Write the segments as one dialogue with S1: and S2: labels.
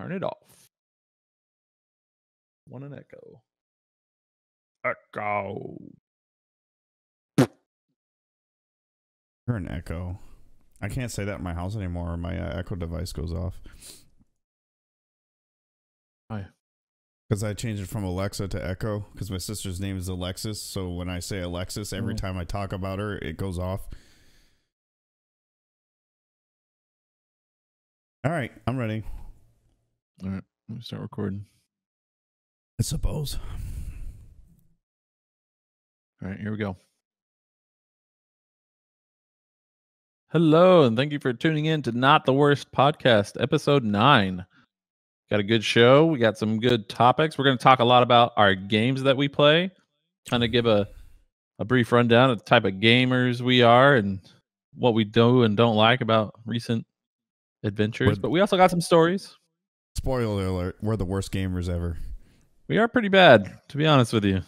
S1: Turn it off. Want an echo. Echo.
S2: You're an echo. I can't say that in my house anymore. My echo device goes off.
S1: Why?
S2: Because I changed it from Alexa to Echo. Because my sister's name is Alexis. So when I say Alexis, every time I talk about her, it goes off. All right, I'm ready.
S1: All right, let me start recording.
S2: I suppose.
S1: All right, here we go. Hello, and thank you for tuning in to Not the Worst Podcast, episode 9. Got a good show. We got some good topics. We're going to talk a lot about our games that we play, kind of give a brief rundown of the type of gamers we are and what we do and don't like about recent adventures. But we also got some stories.
S2: Spoiler alert, we're the worst gamers ever.
S1: We are pretty bad, to be honest with you.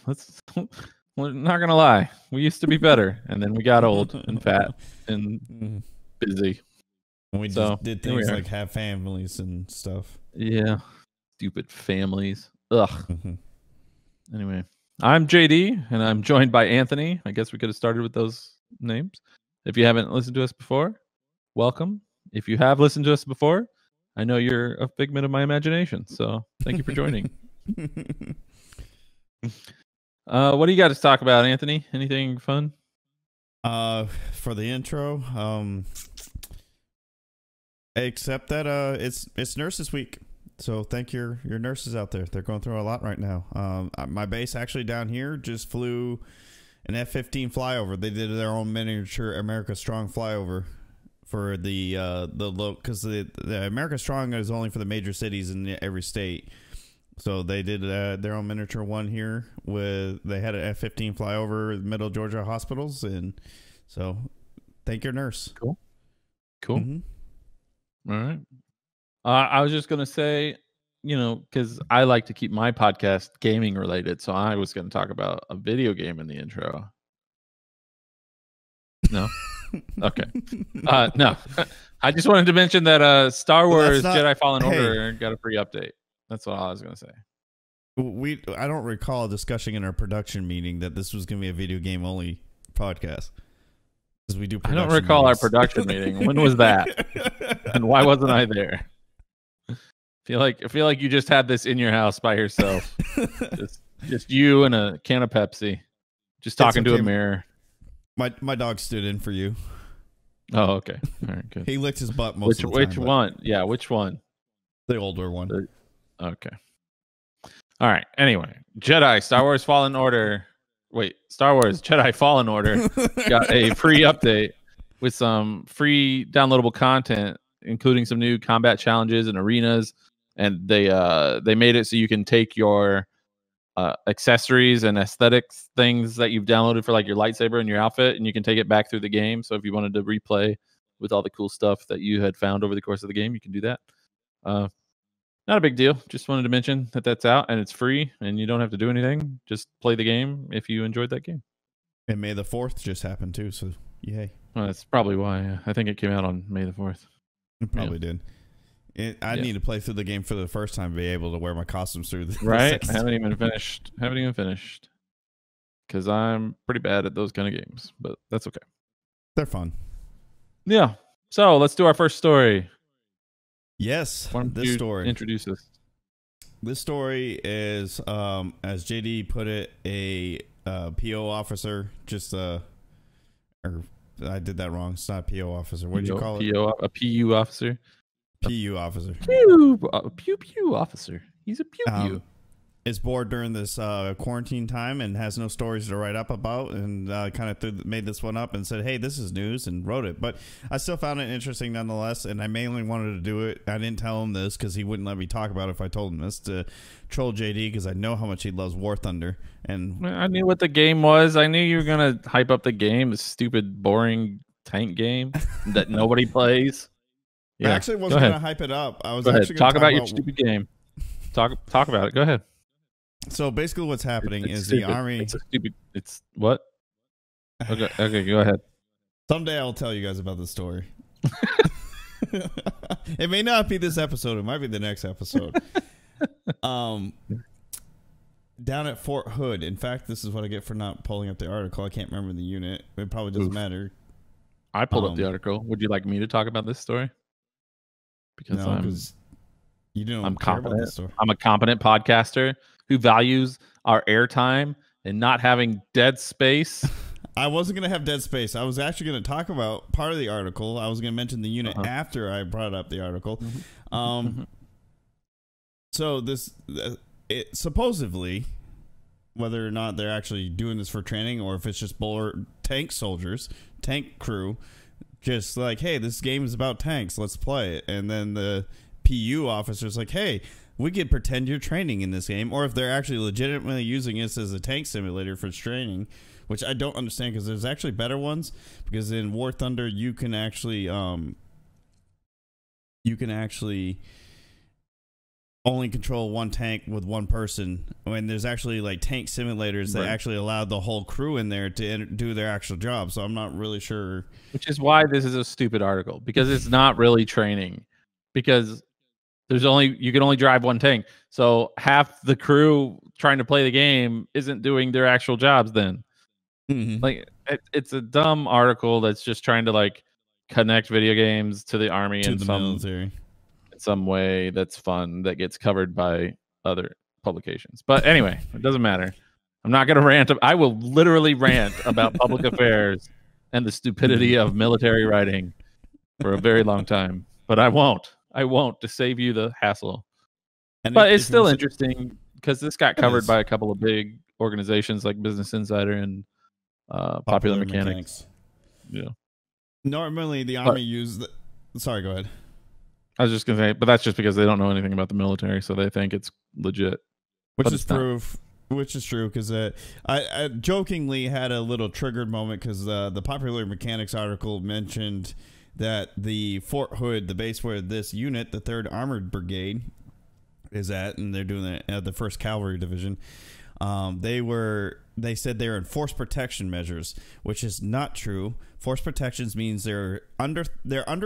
S1: We're not going to lie. We used to be better, and then we got old and fat and busy.
S2: And we just did things like have families and stuff.
S1: Yeah. Stupid families. Ugh. Anyway, I'm JD, and I'm joined by Anthony. I guess we could have started with those names. If you haven't listened to us before, welcome. If you have listened to us before, I know you're a figment of my imagination, so thank you for joining. What do you got to talk about, Anthony? Anything fun?
S2: For the intro, except that it's Nurses Week, so thank your nurses out there. They're going through a lot right now. My base actually down here just flew an F-15 flyover. They did their own miniature America Strong flyover for the because the America Strong is only for the major cities in every state. So they did their own miniature one here they had an F-15 fly over middle Georgia hospitals, and so thank your nurse.
S1: Cool. All right. I was just gonna say, because I like to keep my podcast gaming related, so I was gonna talk about a video game in the intro. No. Okay. No. I just wanted to mention that Star Wars Jedi Fallen Order got a free update. That's all I was going to say.
S2: I don't recall discussing in our production meeting that this was going to be a video game only podcast. Because we do.
S1: I don't recall our production meeting. When was that? And why wasn't I there? I feel like you just had this in your house by yourself. just you and a can of Pepsi, just talking to a mirror.
S2: My dog stood in for you.
S1: Oh, okay. All right, good.
S2: He licked his butt most of the time.
S1: Which one? Yeah, which one?
S2: The older one.
S1: Okay. All right. Anyway, Star Wars Fallen Order. Wait, Star Wars Jedi Fallen Order got a free update with some free downloadable content, including some new combat challenges and arenas. And they made it so you can take your accessories and aesthetics things that you've downloaded for like your lightsaber and your outfit, and you can take it back through the game. So if you wanted to replay with all the cool stuff that you had found over the course of the game, you can do that. Not a big deal. Just wanted to mention that that's out and it's free and you don't have to do anything. Just play the game if you enjoyed that game.
S2: And May the 4th just happened too, so yay.
S1: Well, that's probably why. I think it came out on May the 4th.
S2: It probably did. I need to play through the game for the first time to be able to wear my costumes through the
S1: right? I haven't even finished. Because I'm pretty bad at those kind of games, but that's okay.
S2: They're fun.
S1: Yeah. So let's do our first story.
S2: Yes, this story.
S1: Introduce us.
S2: This story is, as JD put it, a PO officer. Or I did that wrong. It's not a PO officer. What did you call it?
S1: A PU officer.
S2: PU officer.
S1: Pew officer. He's a pew.
S2: Is bored during this quarantine time and has no stories to write up about, and kind of made this one up and said, hey, this is news, and wrote it. But I still found it interesting nonetheless, and I mainly wanted to do it. I didn't tell him this because he wouldn't let me talk about it if I told him this, to troll JD, because I know how much he loves War Thunder. And
S1: I knew what the game was. I knew you were going to hype up the game, the stupid, boring tank game that nobody plays.
S2: Yeah. I actually wasn't going to hype it up. I was actually
S1: talk about your stupid game. Talk about it. Go ahead.
S2: So basically what's happening is the army...
S1: It's what? Okay, go ahead.
S2: Someday I'll tell you guys about the story. It may not be this episode. It might be the next episode. Down at Fort Hood. In fact, this is what I get for not pulling up the article. I can't remember the unit. It probably doesn't matter.
S1: I pulled up the article. Would you like me to talk about this story? Because I'm competent. I'm a competent podcaster who values our airtime and not having dead space.
S2: I wasn't going to have dead space. I was actually going to talk about part of the article. I was going to mention the unit after I brought up the article. So this, supposedly, whether or not they're actually doing this for training or if it's just tank soldiers, tank crew, just like, hey, this game is about tanks, let's play it. And then the PU officer's like, hey, we could pretend you're training in this game. Or if they're actually legitimately using this as a tank simulator for training, which I don't understand because there's actually better ones. Because in War Thunder, you can actually only control one tank with one person, when there's actually like tank simulators that actually allow the whole crew in there to do their actual job. So I'm not really sure.
S1: Which is why this is a stupid article, because it's not really training, because you can only drive one tank. So half the crew trying to play the game isn't doing their actual jobs then. Like it's a dumb article that's just trying to like connect video games to the army and the military. Some way that's fun that gets covered by other publications. But anyway, it doesn't matter. I'm not going to rant. I will literally rant about public affairs and the stupidity of military writing for a very long time. But I won't, to save you the hassle. But it's still interesting because this got covered by a couple of big organizations like Business Insider and Popular Mechanics. Yeah.
S2: Normally the Army sorry, go ahead.
S1: I was just going to say, but that's just because they don't know anything about the military, so they think it's legit.
S2: Which is true, because I jokingly had a little triggered moment because the Popular Mechanics article mentioned that the Fort Hood, the base where this unit, the 3rd Armored Brigade, is at, and they're doing it at the 1st Cavalry Division, they said they're in force protection measures, which is not true. Force protections means they're under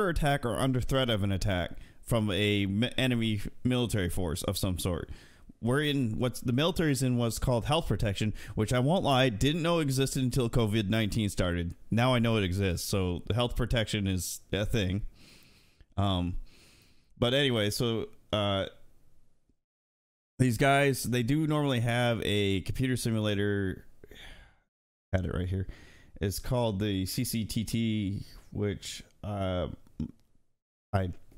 S2: attack or under threat of an attack from a enemy military force of some sort. We're in the military's in what's called health protection, which I won't lie, didn't know existed until COVID-19 started. Now I know it exists. So the health protection is a thing. But anyway, so these guys, they do normally have a computer simulator. Had it right here. It's called the CCTT, which I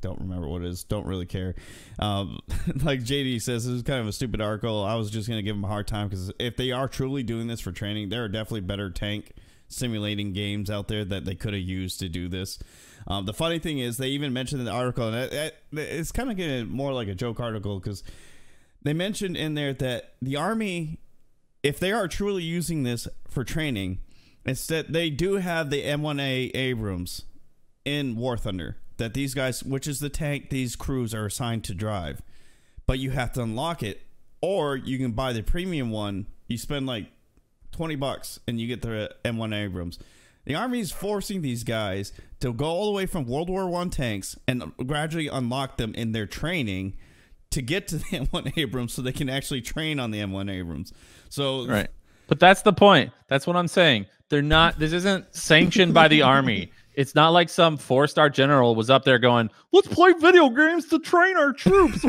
S2: don't remember what it is. Don't really care. Like JD says, this is kind of a stupid article. I was just going to give them a hard time because if they are truly doing this for training, there are definitely better tank simulating games out there that they could have used to do this. The funny thing is they even mentioned in the article, and it's kind of getting more like a joke article because they mentioned in there that the Army, if they are truly using this for training, instead they do have the M1A Abrams in War Thunder that these guys, which is the tank these crews are assigned to drive, but you have to unlock it, or you can buy the premium one. You spend like $20 and you get the M1 Abrams. The Army is forcing these guys to go all the way from World War I tanks and gradually unlock them in their training to get to the M1 Abrams so they can actually train on the M1 Abrams. So
S1: right. But that's the point. That's what I'm saying. This isn't sanctioned by the Army. It's not like some 4-star general was up there going, let's play video games to train our troops.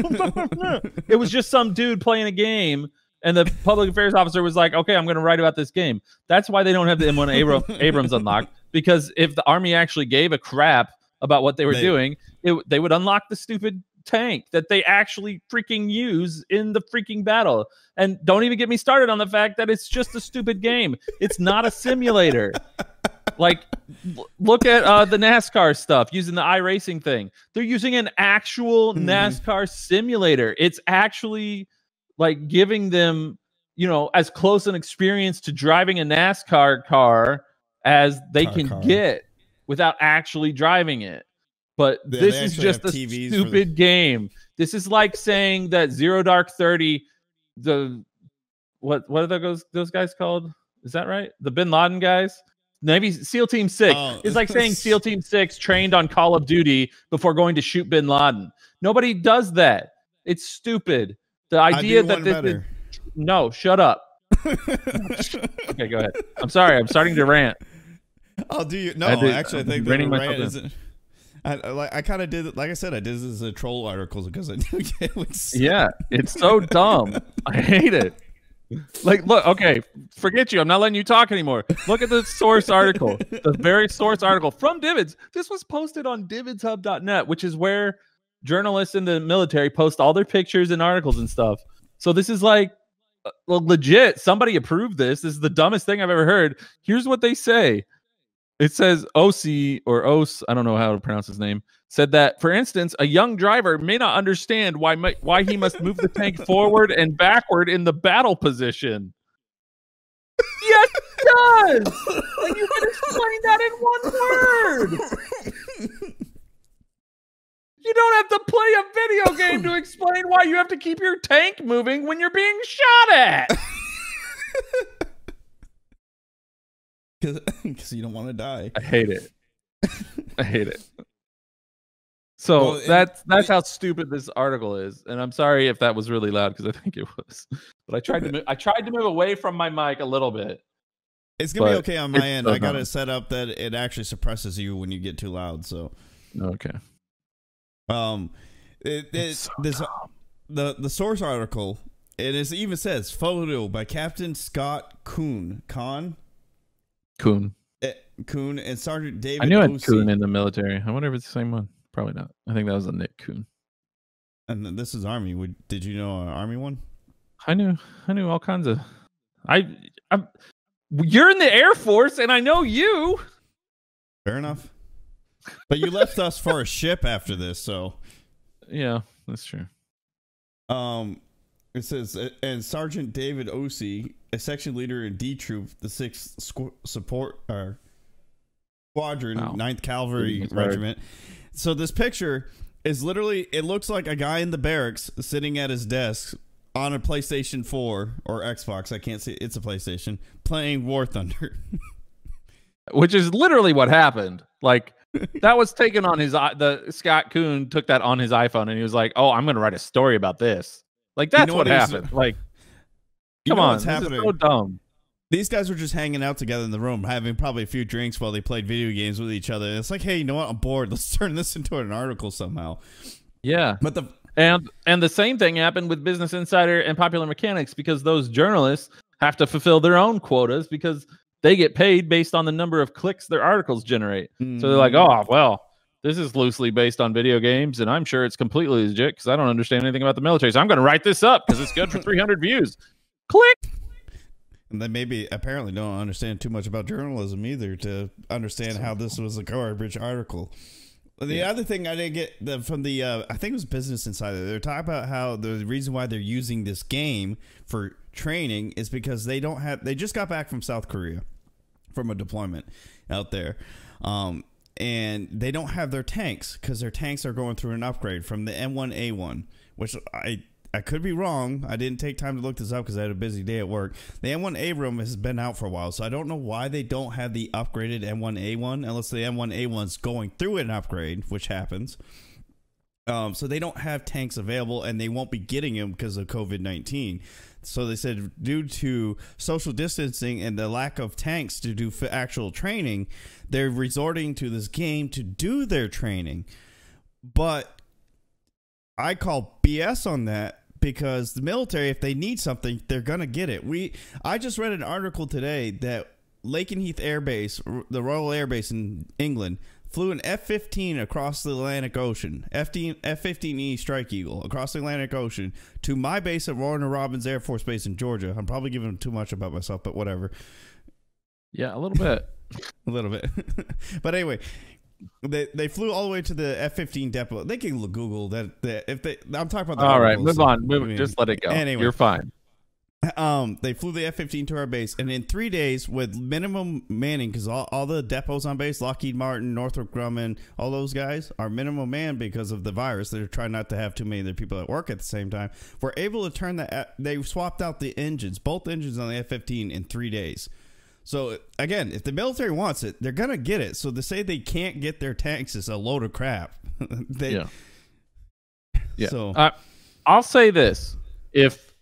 S1: It was just some dude playing a game, and the public affairs officer was like, okay, I'm going to write about this game. That's why they don't have the M1 Abrams unlocked, because if the Army actually gave a crap about what they were doing, they would unlock the stupid tank that they actually freaking use in the freaking battle. And don't even get me started on the fact that it's just a stupid game. It's not a simulator. Like, look at the NASCAR stuff using the iRacing thing. They're using an actual NASCAR simulator. It's actually like giving them, as close an experience to driving a NASCAR car as they can get without actually driving it. But this is just a stupid game. This is like saying that Zero Dark 30, what are those guys called? Is that right? The Bin Laden guys? Navy SEAL Team 6.
S2: Oh.
S1: It's like saying SEAL Team 6 trained on Call of Duty before going to shoot bin Laden. Nobody does that. It's stupid. The idea that this no, shut up. Okay, go ahead. I'm sorry. I'm starting to rant.
S2: Oh, do you? No, actually, I think the rant isn't. I kind of did it. Like I said, I did this as a troll article because I knew it was.
S1: Yeah, it's so dumb. I hate it. Like, look, okay, forget you. I'm not letting you talk anymore. Look at the source article, the very source article from Divids. This was posted on dividshub.net, which is where journalists in the military post all their pictures and articles and stuff. So this is like, well, legit. Somebody approved this. This is the dumbest thing I've ever heard. Here's what they say. It says OC or OS, I don't know how to pronounce his name, said that, for instance, a young driver may not understand why he must move the tank forward and backward in the battle position. Yes, it does! And you can explain that in one word! You don't have to play a video game to explain why you have to keep your tank moving when you're being shot at!
S2: Because you don't want to die.
S1: I hate it. I hate it. So that's how stupid this article is, and I'm sorry if that was really loud because I think it was. But I tried to move away from my mic a little bit.
S2: It's gonna be okay on my end. I got it set up that it actually suppresses you when you get too loud. So
S1: okay.
S2: The source article it even says photo by Captain Scott Kuhn and Sergeant David.
S1: I knew I had Kuhn in the military. I wonder if it's the same one. Probably not. I think that was a Nick Kuhn.
S2: And this is Army. Did you know an Army one?
S1: I knew all kinds of. You're in the Air Force, and I know you.
S2: Fair enough. But you left us for a ship after this, so.
S1: Yeah, that's true.
S2: It says, and Sergeant David O.C., a section leader in D Troop, the 6th Support Squadron, 9th Cavalry Regiment. So this picture is literally, it looks like a guy in the barracks sitting at his desk on a PlayStation 4 or Xbox. I can't see, it's a PlayStation, playing War Thunder.
S1: Which is literally what happened. Like, that was taken on the Scott Kuhn took that on his iPhone and he was like, oh, I'm going to write a story about this. Like, that's what happened. Like, come on, this is so dumb.
S2: These guys were just hanging out together in the room, having probably a few drinks while they played video games with each other. And it's like, hey, you know what? I'm bored. Let's turn this into an article somehow.
S1: Yeah.
S2: But
S1: and the same thing happened with Business Insider and Popular Mechanics because those journalists have to fulfill their own quotas because they get paid based on the number of clicks their articles generate. So they're like, oh, well, this is loosely based on video games, and I'm sure it's completely legit because I don't understand anything about the military. So I'm going to write this up because it's good for 300 views. Click.
S2: And they apparently don't understand too much about journalism either to understand how this was a garbage article. The other thing I didn't get from the, I think it was Business Insider, they're talking about how the reason why they're using this game for training is because they just got back from South Korea from a deployment out there. And they don't have their tanks because their tanks are going through an upgrade from the M1A1, which I could be wrong. I didn't take time to look this up because I had a busy day at work. The M1 Abrams has been out for a while, so I don't know why they don't have the upgraded M1A1 unless the M1A1's going through an upgrade, which happens. So they don't have tanks available, and they won't be getting them because of COVID-19. So they said due to social distancing and the lack of tanks to do actual training, they're resorting to this game to do their training. But I call BS on that because the military, if they need something, they're going to get it. I just read an article today that Lakenheath Air Base, the Royal Air Base in England, flew an F-15 across the Atlantic Ocean, F-15E Strike Eagle, across the Atlantic Ocean to my base at Warner Robins Air Force Base in Georgia. I'm probably giving too much about myself, but whatever.
S1: Yeah, a little bit.
S2: A little bit. But anyway, they flew all the way to the F-15 depot. They can Google that. I'm talking about the
S1: all right, move on. Just let it go.
S2: Anyway,
S1: you're fine.
S2: They flew the F-15 to our base, and in 3 days with minimum manning, because all the depots on base, Lockheed Martin, Northrop Grumman, all those guys are minimum man because of the virus. They're trying not to have too many of their people at work at the same time. We're able to turn they swapped out the engines, both engines on the F-15 in 3 days. So again, if the military wants it, they're gonna get it. So to say they can't get their tanks is a load of crap.
S1: Yeah.
S2: So
S1: I'll say this: if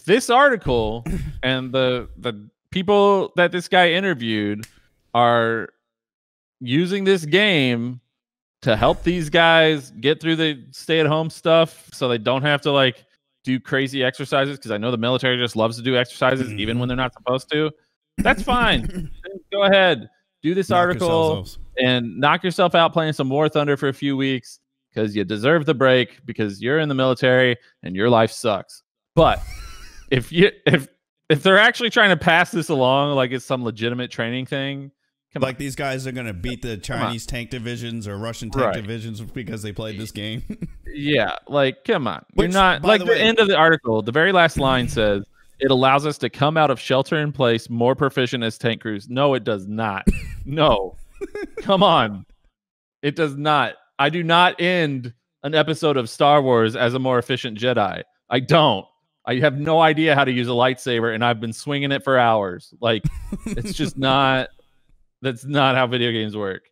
S1: this article and the people that this guy interviewed are using this game to help these guys get through the stay-at-home stuff, so they don't have to like do crazy exercises, because I know the military just loves to do exercises even when they're not supposed to. That's fine. Go ahead, do this article and knock yourself out playing some War Thunder for a few weeks, because you deserve the break, because you're in the military and your life sucks. But if they're actually trying to pass this along like it's some legitimate training thing,
S2: like these guys are going to beat the Chinese tank divisions or Russian tank divisions because they played this game.
S1: Yeah, like, come on. You're not, like, the end of the article, the very last line says, it allows us to come out of shelter in place more proficient as tank crews. No, it does not. No. Come on. It does not. I do not end an episode of Star Wars as a more efficient Jedi. I don't. I have no idea how to use a lightsaber, and I've been swinging it for hours. Like, it's just not... That's not how video games work.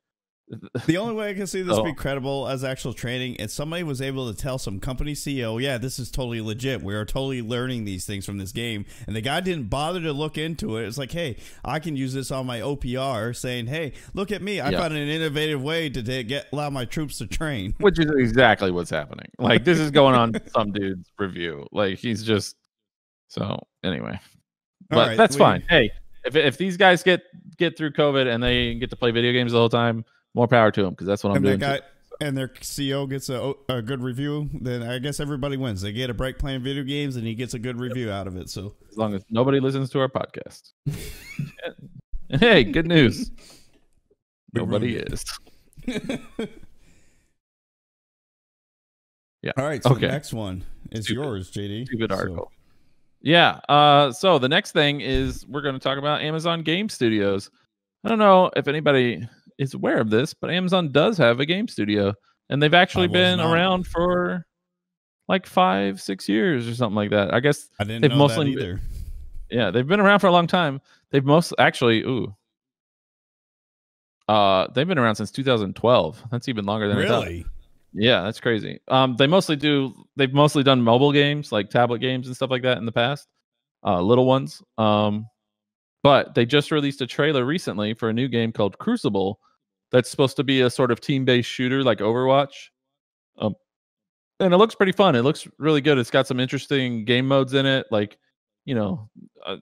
S2: The only way I can see this be credible as actual training is somebody was able to tell some company CEO, yeah, this is totally legit. We are totally learning these things from this game. And the guy didn't bother to look into it. It's like, hey, I can use this on my OPR, saying, hey, look at me. I found an innovative way to allow my troops to train.
S1: Which is exactly what's happening. Like, this is going on some dude's review. Like, he's just... So, anyway. But that's fine. Hey, if these guys get through COVID and they get to play video games the whole time, more power to them, because that's what I'm doing.
S2: And their CEO gets a good review, then I guess everybody wins. They get a break playing video games, and he gets a good review out of it. So
S1: as long as nobody listens to our podcast. Hey, good news. Nobody is. Yeah.
S2: All right. So the next one is yours, JD.
S1: Stupid article. Yeah. So the next thing is we're going to talk about Amazon Game Studios. I don't know if anybody is aware of this, but Amazon does have a game studio, and they've actually been around for like 5-6 years or something like that. I guess
S2: I didn't know that either.
S1: Yeah, they've been around for a long time. They've they've been around since 2012. That's even longer than I thought. Yeah, that's crazy. They've mostly done mobile games, like tablet games and stuff like that in the past, little ones. But they just released a trailer recently for a new game called Crucible that's supposed to be a sort of team-based shooter like Overwatch. And it looks pretty fun. It looks really good. It's got some interesting game modes in it, like,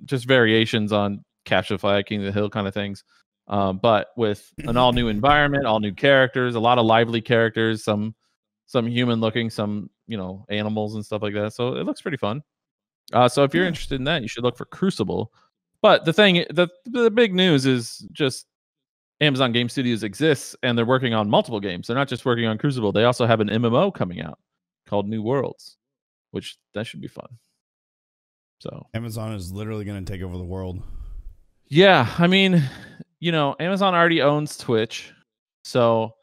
S1: just variations on Capture the Flag, King of the Hill kind of things. But with an all-new environment, all new characters, a lot of lively characters, some human-looking, some, animals and stuff like that. So it looks pretty fun. So if you're interested in that, you should look for Crucible. But the big news is just Amazon Game Studios exists, and they're working on multiple games. They're not just working on Crucible. They also have an MMO coming out called New Worlds, which that should be fun. So
S2: Amazon is literally going to take over the world.
S1: Yeah, I mean, Amazon already owns Twitch. So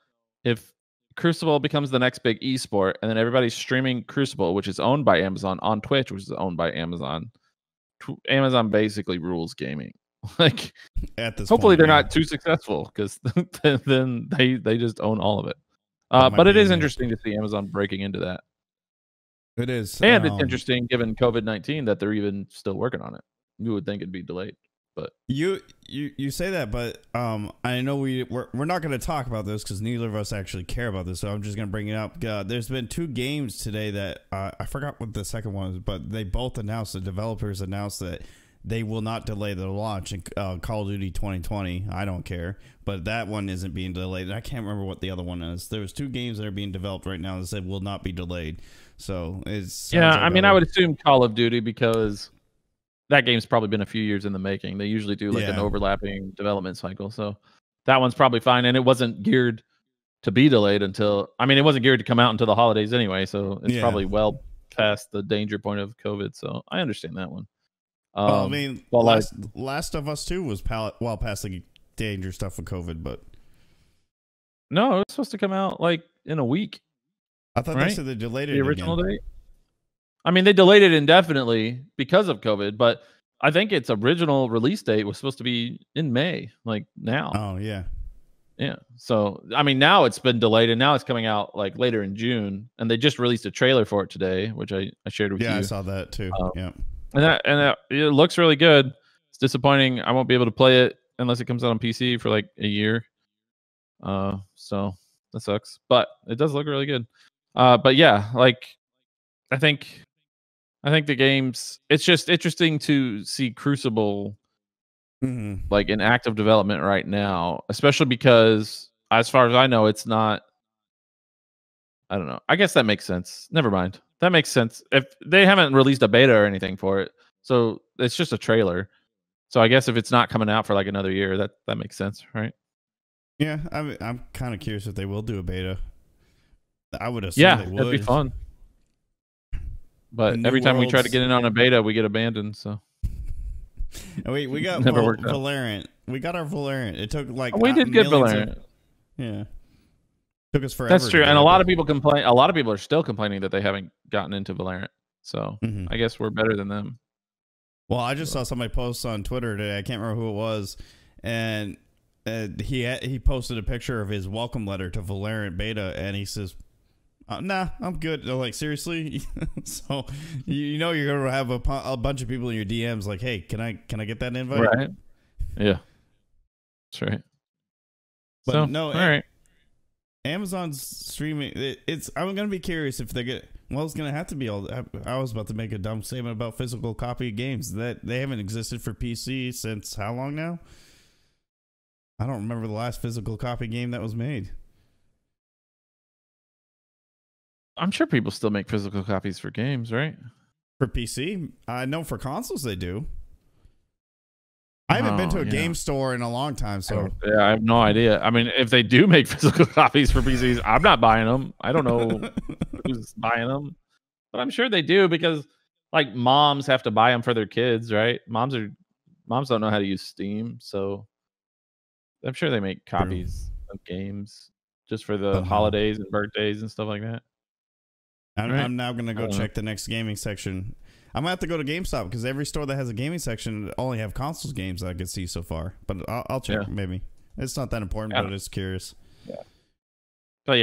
S1: if Crucible becomes the next big esport, and then everybody's streaming Crucible, which is owned by Amazon, on Twitch, which is owned by Amazon, Amazon basically rules gaming. Like,
S2: at this
S1: hopefully
S2: point,
S1: they're not too successful, because then they just own all of it. But it is interesting to see Amazon breaking into that.
S2: It is,
S1: and it's interesting given COVID-19 that they're even still working on it. You would think it'd be delayed, but
S2: you say that, but I know we're not going to talk about this because neither of us actually care about this. So I'm just going to bring it up. There's been 2 games today that I forgot what the second one was, but they both announced. The developers announced that they will not delay the launch in Call of Duty 2020. I don't care, but that one isn't being delayed. I can't remember what the other one is. There's 2 games that are being developed right now that said will not be delayed. So it's
S1: I mean, I would assume Call of Duty, because that game's probably been a few years in the making. They usually do like an overlapping development cycle, so that one's probably fine. And it wasn't geared to be delayed until, it wasn't geared to come out until the holidays anyway. So it's probably well past the danger point of COVID. So I understand that one.
S2: Last of Us 2 was well past the danger stuff with COVID, but
S1: no, it was supposed to come out like in a week.
S2: I thought they said they delayed it.
S1: The original date. I mean, they delayed it indefinitely because of COVID, but I think its original release date was supposed to be in May, like now.
S2: Oh yeah.
S1: Yeah. So I mean, now it's been delayed, and now it's coming out like later in June, and they just released a trailer for it today, which I shared with you.
S2: Yeah, I saw that too. Yeah.
S1: And it looks really good. It's disappointing I won't be able to play it unless it comes out on PC for like a year. So that sucks, but it does look really good. But yeah, like I think the games. It's just interesting to see Crucible like in active development right now, especially because as far as I know, it's not. I don't know. I guess that makes sense. Never mind. That makes sense. If they haven't released a beta or anything for it, so it's just a trailer. So I guess if it's not coming out for like another year, that makes sense, right?
S2: Yeah, I'm kind of curious if they will do a beta. I would assume they would.
S1: That'd be fun. But every time we try to get in on a beta, we get abandoned. So
S2: we got Valorant. We got our Valorant. It took like
S1: we did get Valorant.
S2: Yeah, took us forever.
S1: That's true, and a lot of people complain. A lot of people are still complaining that they haven't gotten into Valorant. So I guess we're better than them.
S2: Well, I just saw somebody post on Twitter today. I can't remember who it was, and he posted a picture of his welcome letter to Valorant beta, and he says, "Nah, I'm good." They're like, seriously? So you know you're gonna have a bunch of people in your DMs like, "Hey, can I get that invite?"
S1: Right? Yeah, that's right.
S2: But
S1: so,
S2: no,
S1: all right.
S2: Amazon's streaming. I'm gonna be curious if they get. Well, it's gonna have to be all. I was about to make a dumb statement about physical copy games that they haven't existed for PC since how long now? I don't remember the last physical copy game that was made.
S1: I'm sure people still make physical copies for games, right?
S2: For PC, I know for consoles they do. I haven't been to a game store in a long time, so
S1: yeah, I have no idea. I mean, if they do make physical copies for PCs, I'm not buying them. I don't know who's buying them, but I'm sure they do because, like, moms have to buy them for their kids, right? Moms don't know how to use Steam, so I'm sure they make copies of games just for the holidays and birthdays and stuff like that.
S2: I'm now gonna go check the next gaming section. I'm gonna have to go to GameStop because every store that has a gaming section only have consoles games that I could see so far. But I'll check maybe. It's not that important, but it's curious.
S1: Yeah. But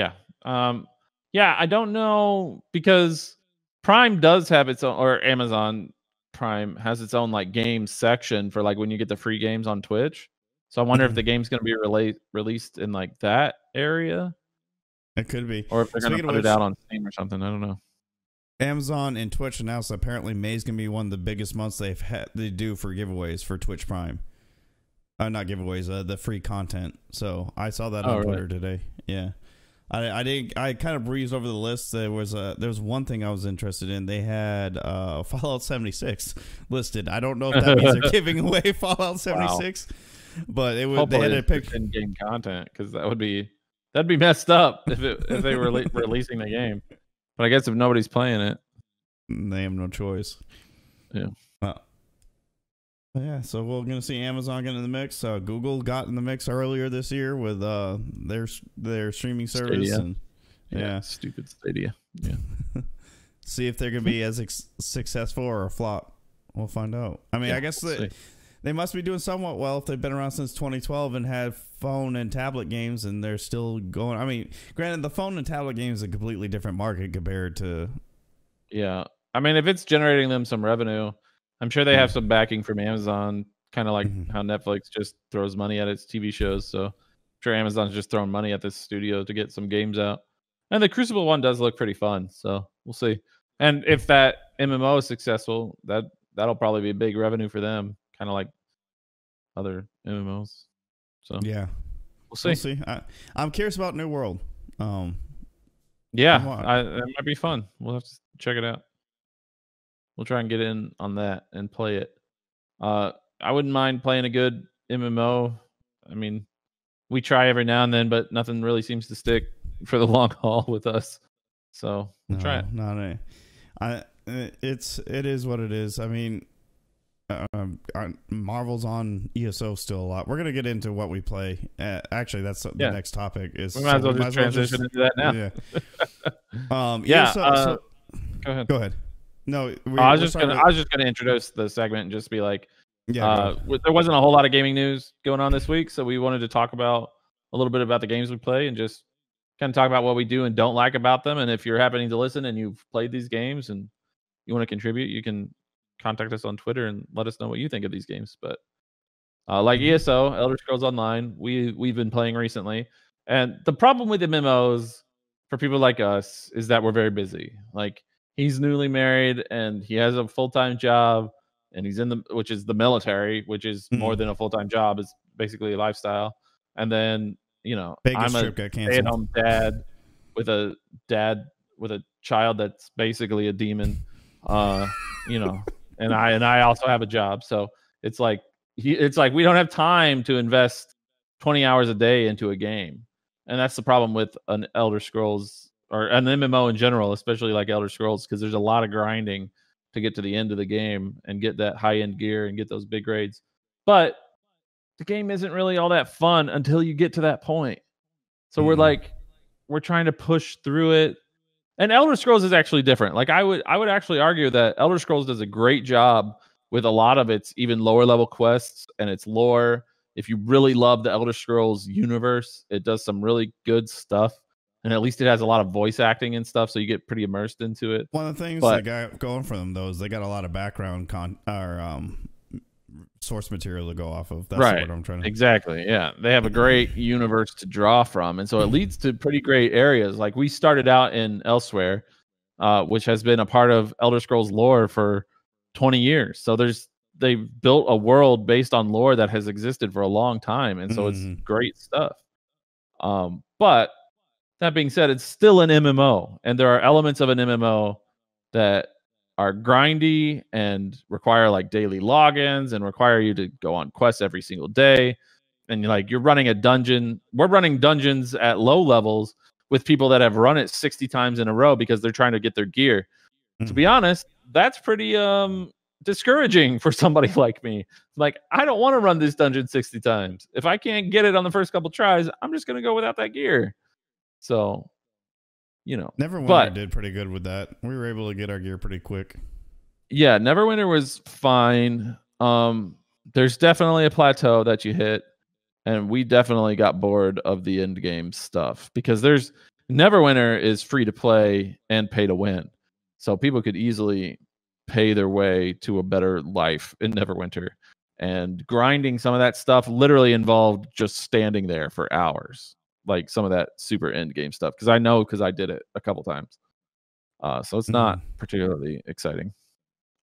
S1: yeah, I don't know because Prime does have its own, or Amazon Prime has its own like game section for like when you get the free games on Twitch. So I wonder if the game's gonna be released in like that area.
S2: It could be,
S1: or if they're gonna put it out on Steam or something. I don't know.
S2: Amazon and Twitch announced apparently May's gonna be one of the biggest months they do for giveaways for Twitch Prime. Not giveaways, the free content. So I saw that on Twitter today. Yeah, I kind of breezed over the list. There was one thing I was interested in. They had Fallout 76 listed. I don't know if that means they're giving away Fallout 76, but it would. They had a picture
S1: in-game content because that'd be messed up if they were releasing the game. But I guess if nobody's playing it,
S2: they have no choice.
S1: Yeah.
S2: Yeah. So we're gonna see Amazon get in the mix. Google got in the mix earlier this year with their streaming service.
S1: Stadia.
S2: And yeah,
S1: stupid Stadia. Yeah.
S2: See if they're gonna be as successful or a flop. We'll find out. I mean, I guess they must be doing somewhat well if they've been around since 2012 and had phone and tablet games, and they're still going. I mean, granted, the phone and tablet game is a completely different market compared to.
S1: Yeah, I mean, if it's generating them some revenue, I'm sure they have some backing from Amazon, kind of like how Netflix just throws money at its TV shows. So I'm sure Amazon's just throwing money at this studio to get some games out. And the Crucible one does look pretty fun, so we'll see. And if that MMO is successful, that'll probably be a big revenue for them, kind of like other MMOs. So
S2: yeah, we'll see. I'm curious about New World.
S1: Yeah, it might be fun. We'll have to check it out. We'll try and get in on that and play it. I wouldn't mind playing a good MMO. I mean, we try every now and then, but nothing really seems to stick for the long haul with us. So we'll try it.
S2: It is what it is. I mean, Marvel's on ESO still a lot. We're gonna get into what we play. Actually, that's the next topic. We
S1: might as well just transition into that now.
S2: Yeah. Go ahead. No,
S1: I was just gonna introduce the segment and just be like,
S2: yeah.
S1: there wasn't a whole lot of gaming news going on this week, so we wanted to talk about a little bit about the games we play and just kind of talk about what we do and don't like about them. And if you're happening to listen and you've played these games and you want to contribute, you can contact us on Twitter and let us know what you think of these games. But like ESO, Elder Scrolls Online, we've been playing recently, and the problem with MMOs for people like us is that we're very busy. Like he's newly married and he has a full-time job, and he's in which is the military, which is more than a full-time job. It's basically a lifestyle. And then
S2: Vegas
S1: I'm a
S2: trip got canceled.
S1: stay-at-home dad with a child that's basically a demon. And I also have a job, so it's like we don't have time to invest 20 hours a day into a game. And that's the problem with an Elder Scrolls or an MMO in general, especially like Elder Scrolls, because there's a lot of grinding to get to the end of the game and get that high-end gear and get those big raids. But the game isn't really all that fun until you get to that point. So we're trying to push through it. And Elder Scrolls is actually different. Like I would actually argue that Elder Scrolls does a great job with a lot of its even lower level quests and its lore. If you really love the Elder Scrolls universe, it does some really good stuff. And at least it has a lot of voice acting and stuff, so you get pretty immersed into it.
S2: One of the things they got going for them, though, is they got a lot of background source material to go off of. That's what I'm trying to...
S1: Exactly, yeah. They have a great universe to draw from, and so it leads to pretty great areas. Like we started out in Elsewhere, which has been a part of Elder Scrolls lore for 20 years. So they've built a world based on lore that has existed for a long time, and so it's great stuff. But that being said, it's still an MMO, and there are elements of an MMO that are grindy and require like daily logins and require you to go on quests every single day. And you're running a dungeon. We're running dungeons at low levels with people that have run it 60 times in a row because they're trying to get their gear. To be honest, that's pretty discouraging for somebody like me. Like, I don't want to run this dungeon 60 times. If I can't get it on the first couple tries, I'm just going to go without that gear. So,
S2: Neverwinter did pretty good with that. We were able to get our gear pretty quick.
S1: Yeah, Neverwinter was fine. There's definitely a plateau that you hit, and we definitely got bored of the end game stuff because Neverwinter is free to play and pay to win. So people could easily pay their way to a better life in Neverwinter. And grinding some of that stuff literally involved just standing there for hours. Like some of that super end game stuff, because I did it a couple times. So it's not particularly exciting.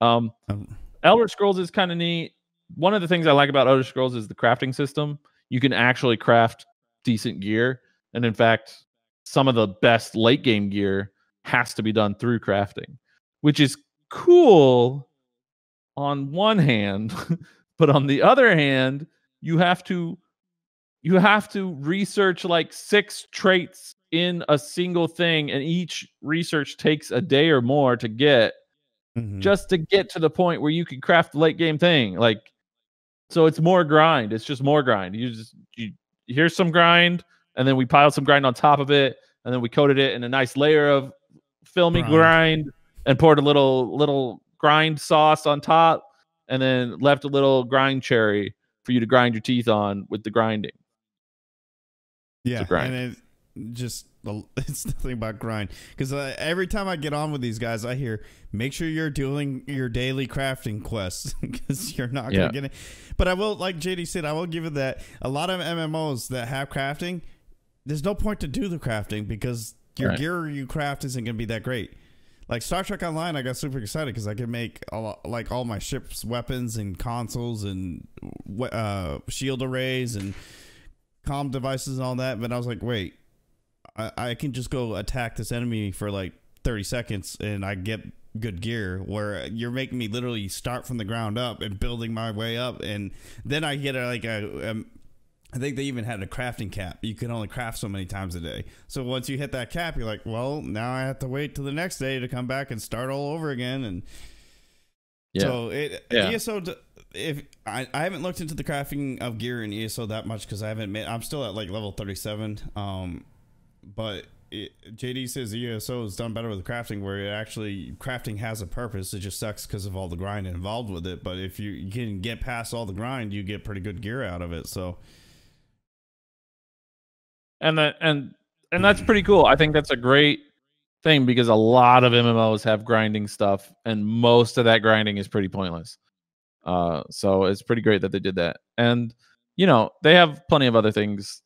S1: Elder Scrolls is kind of neat. One of the things I like about Elder Scrolls is the crafting system. You can actually craft decent gear, and in fact, some of the best late game gear has to be done through crafting, which is cool on one hand, but on the other hand, you have to research like 6 traits in a single thing, and each research takes a day or more to get just to get to the point where you can craft the late game thing. Like, so it's more grind. It's just more grind. Here's some grind, and then we piled some grind on top of it, and then we coated it in a nice layer of filmy grind and poured a little grind sauce on top, and then left a little grind cherry for you to grind your teeth on with the grinding.
S2: Yeah, and it's nothing but grind. Because every time I get on with these guys, I hear, make sure you're doing your daily crafting quests because you're not going to get it. But I will, like JD said, I will give it that a lot of MMOs that have crafting, there's no point to do the crafting because your gear you craft isn't going to be that great. Like Star Trek Online, I got super excited because I could make all my ship's weapons and consoles and shield arrays and comm devices and all that. But I was like, wait, I can just go attack this enemy for like 30 seconds and I get good gear, where you're making me literally start from the ground up and building my way up. And then I get I think they even had a crafting cap. You can only craft so many times a day. So once you hit that cap, you're like, well, now I have to wait till the next day to come back and start all over again. And so ESO, if I haven't looked into the crafting of gear in ESO that much because I'm still at like level 37. But JD says the ESO is done better with crafting, where crafting has a purpose. It just sucks because of all the grind involved with it. But if you can get past all the grind, you get pretty good gear out of it. So,
S1: and that's pretty cool. I think that's a great thing because a lot of MMOs have grinding stuff, and most of that grinding is pretty pointless. So it's pretty great that they did that. And they have plenty of other things.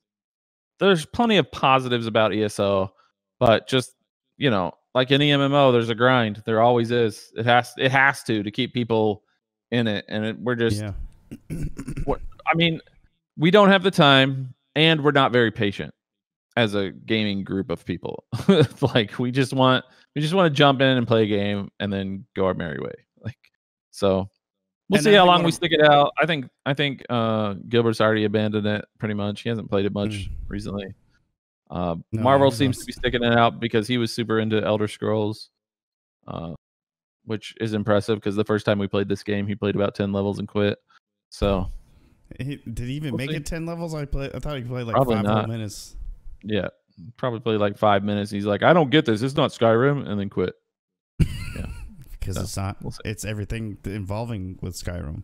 S1: There's plenty of positives about ESO, but just like any MMO, there's a grind. There always is. It has to keep people in it, and we're just.
S2: Yeah.
S1: I mean, we don't have the time, and we're not very patient as a gaming group of people. Like we just want to jump in and play a game and then go our merry way. Like so. We'll see how long we stick it out. I think Gilbert's already abandoned it pretty much. He hasn't played it much recently. Marvel seems to be sticking it out because he was super into Elder Scrolls, which is impressive because the first time we played this game, he played about 10 levels and quit. So,
S2: did he even make it 10 levels? I thought he played like
S1: probably
S2: 5
S1: not.
S2: minutes.
S1: Yeah, probably played like 5 minutes. He's like, I don't get this. It's not Skyrim, and then quit. Yeah.
S2: Because it's not. It's everything involving with Skyrim.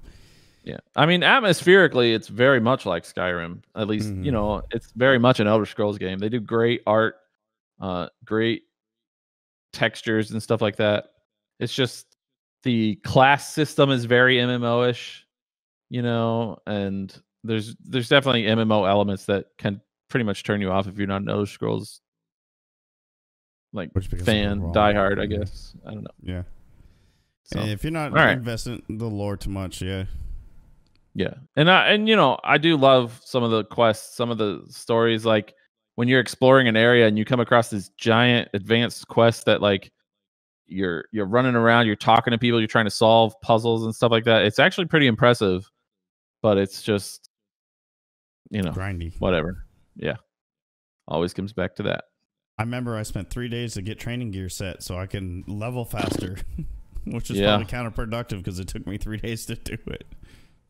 S1: Yeah, I mean, atmospherically, it's very much like Skyrim. At least, it's very much an Elder Scrolls game. They do great art, great textures and stuff like that. It's just the class system is very MMO-ish, and there's definitely MMO elements that can pretty much turn you off if you're not an Elder Scrolls fan, diehard, I guess. I don't know.
S2: Yeah. So, and if you're not investing in the lore too much, yeah.
S1: Yeah. And I do love some of the quests, some of the stories, like when you're exploring an area and you come across this giant advanced quest that like you're running around, you're talking to people, you're trying to solve puzzles and stuff like that. It's actually pretty impressive, but it's just
S2: grindy.
S1: Whatever. Yeah. Always comes back to that.
S2: I remember I spent 3 days to get training gear set so I can level faster. Which is probably counterproductive because it took me 3 days to do it.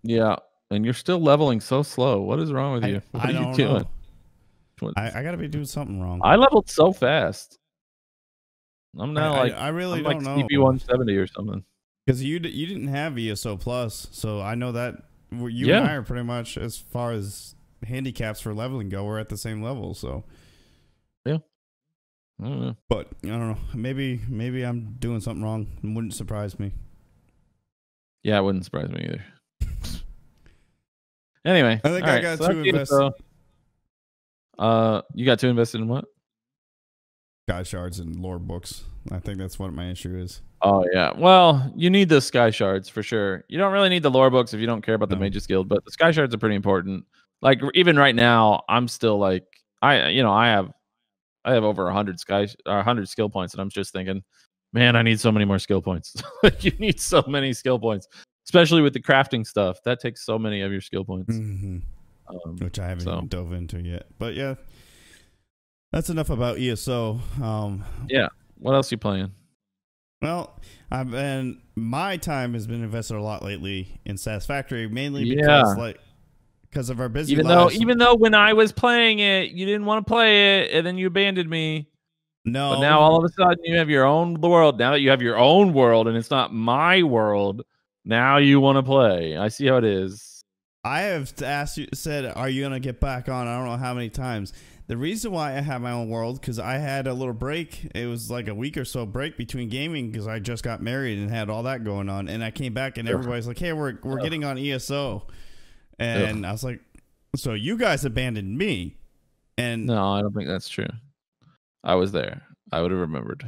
S2: Yeah,
S1: and you're still leveling so slow. What is wrong with you? What are you doing?
S2: I got to be doing something wrong.
S1: I leveled so fast. I'm now
S2: I really don't know.
S1: CP 170 or something.
S2: Because you didn't have ESO Plus, so I know that you and I are pretty much, as far as handicaps for leveling go, we're at the same level. So
S1: yeah. I don't know.
S2: But I don't know. Maybe I'm doing something wrong. It wouldn't surprise me.
S1: Yeah, it wouldn't surprise me either. Anyway,
S2: I think I got too invested.
S1: You got too invested in what?
S2: Sky shards and lore books. I think that's what my issue is.
S1: Oh yeah. Well, you need the sky shards for sure. You don't really need the lore books if you don't care about the Mages Guild, but the sky shards are pretty important. Like even right now, I'm still like I have over 100 skill points, and I'm just thinking, man, I need so many more skill points. You need so many skill points, especially with the crafting stuff. That takes so many of your skill points,
S2: which I haven't even dove into yet. But yeah, that's enough about ESO.
S1: Yeah, what else are you playing?
S2: Well, my time has been invested a lot lately in Satisfactory, mainly because of our busy lives.
S1: Even though when I was playing it, you didn't want to play it, and then you abandoned me.
S2: No.
S1: But now all of a sudden you have your own world. Now that you have your own world and it's not my world, now you want to play. I see how it is.
S2: I have said, are you going to get back on? I don't know how many times. The reason why I have my own world, because I had a little break. It was like a week or so break between gaming because I just got married and had all that going on. And I came back and everybody's like, hey, we're getting on ESO. And I was like, so you guys abandoned me. And
S1: no, I don't think that's true. I was there. I would have remembered.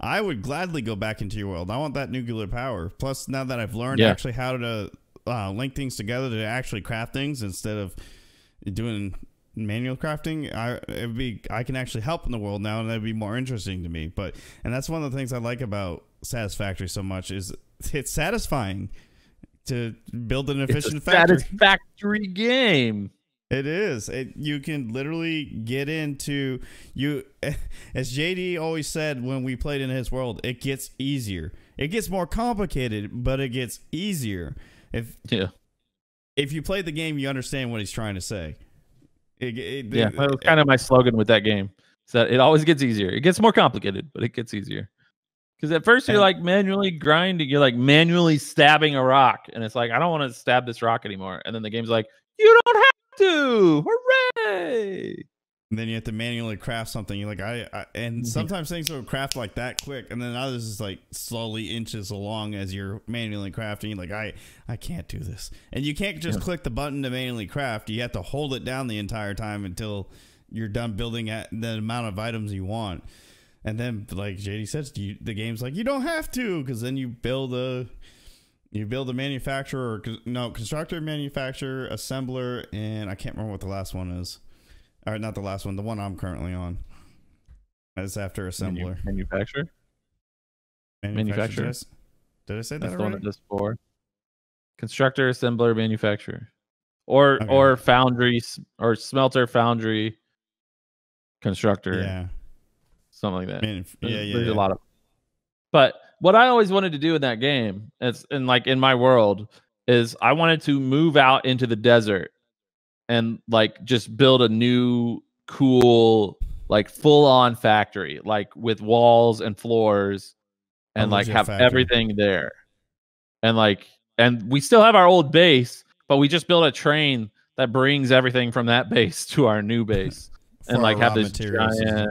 S2: I would gladly go back into your world. I want that nuclear power. Plus, now that I've learned actually how to link things together to actually craft things instead of doing manual crafting, I can actually help in the world now, and that'd be more interesting to me. And that's one of the things I like about Satisfactory so much is it's satisfying to build an efficient factory.
S1: Satisfactory game.
S2: It is. You can literally get into as JD always said when we played in his world, it gets easier. It gets more complicated, but it gets easier. If you play the game, you understand what he's trying to say.
S1: That was kind of my slogan with that game. So it always gets easier. It gets more complicated, but it gets easier. Because at first you're like manually grinding, you're like manually stabbing a rock, and it's like, I don't want to stab this rock anymore. And then the game's like, you don't have to. Hooray!
S2: And then you have to manually craft something. You're like, and sometimes things will craft like that quick, and then others is like slowly inches along as you're manually crafting. You're like, I can't do this. And you can't just click the button to manually craft. You have to hold it down the entire time until you're done building at the amount of items you want. And then, like JD says, the game's like, you don't have to, because then you build a manufacturer, constructor, manufacturer, assembler, and I can't remember what the last one is. All right, not the last one, the one I'm currently on. That's after assembler.
S1: Manufacturer.
S2: Did I say that?
S1: That's
S2: already?
S1: the one that does 4. Constructor, assembler, manufacturer, or foundry, or smelter, foundry, constructor.
S2: Yeah.
S1: Something like that.
S2: There's
S1: a lot of. But what I always wanted to do in that game, in my world, is I wanted to move out into the desert and like just build a new cool, like full-on factory, like with walls and floors, and like have everything there. And we still have our old base, but we just built a train that brings everything from that base to our new base. And like have this giant.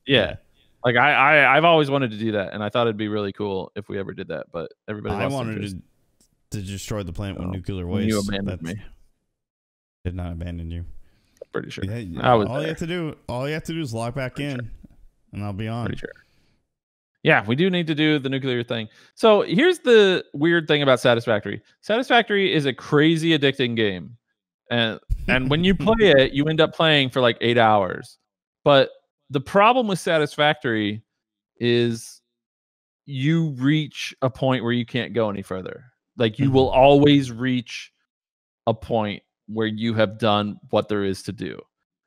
S1: Yeah. Like I've always wanted to do that, and I thought it'd be really cool if we ever did that, but everybody lost interest.
S2: To destroy the planet with nuclear waste.
S1: You abandoned me.
S2: Did not abandon you.
S1: Pretty sure.
S2: All you have to do is log back in, and I'll be on.
S1: Pretty sure. Yeah, we do need to do the nuclear thing. So here's the weird thing about Satisfactory. Satisfactory is a crazy addicting game, and when you play it, you end up playing for like 8 hours. But the problem with Satisfactory is you reach a point where you can't go any further. Like you will always reach a point where you have done what there is to do.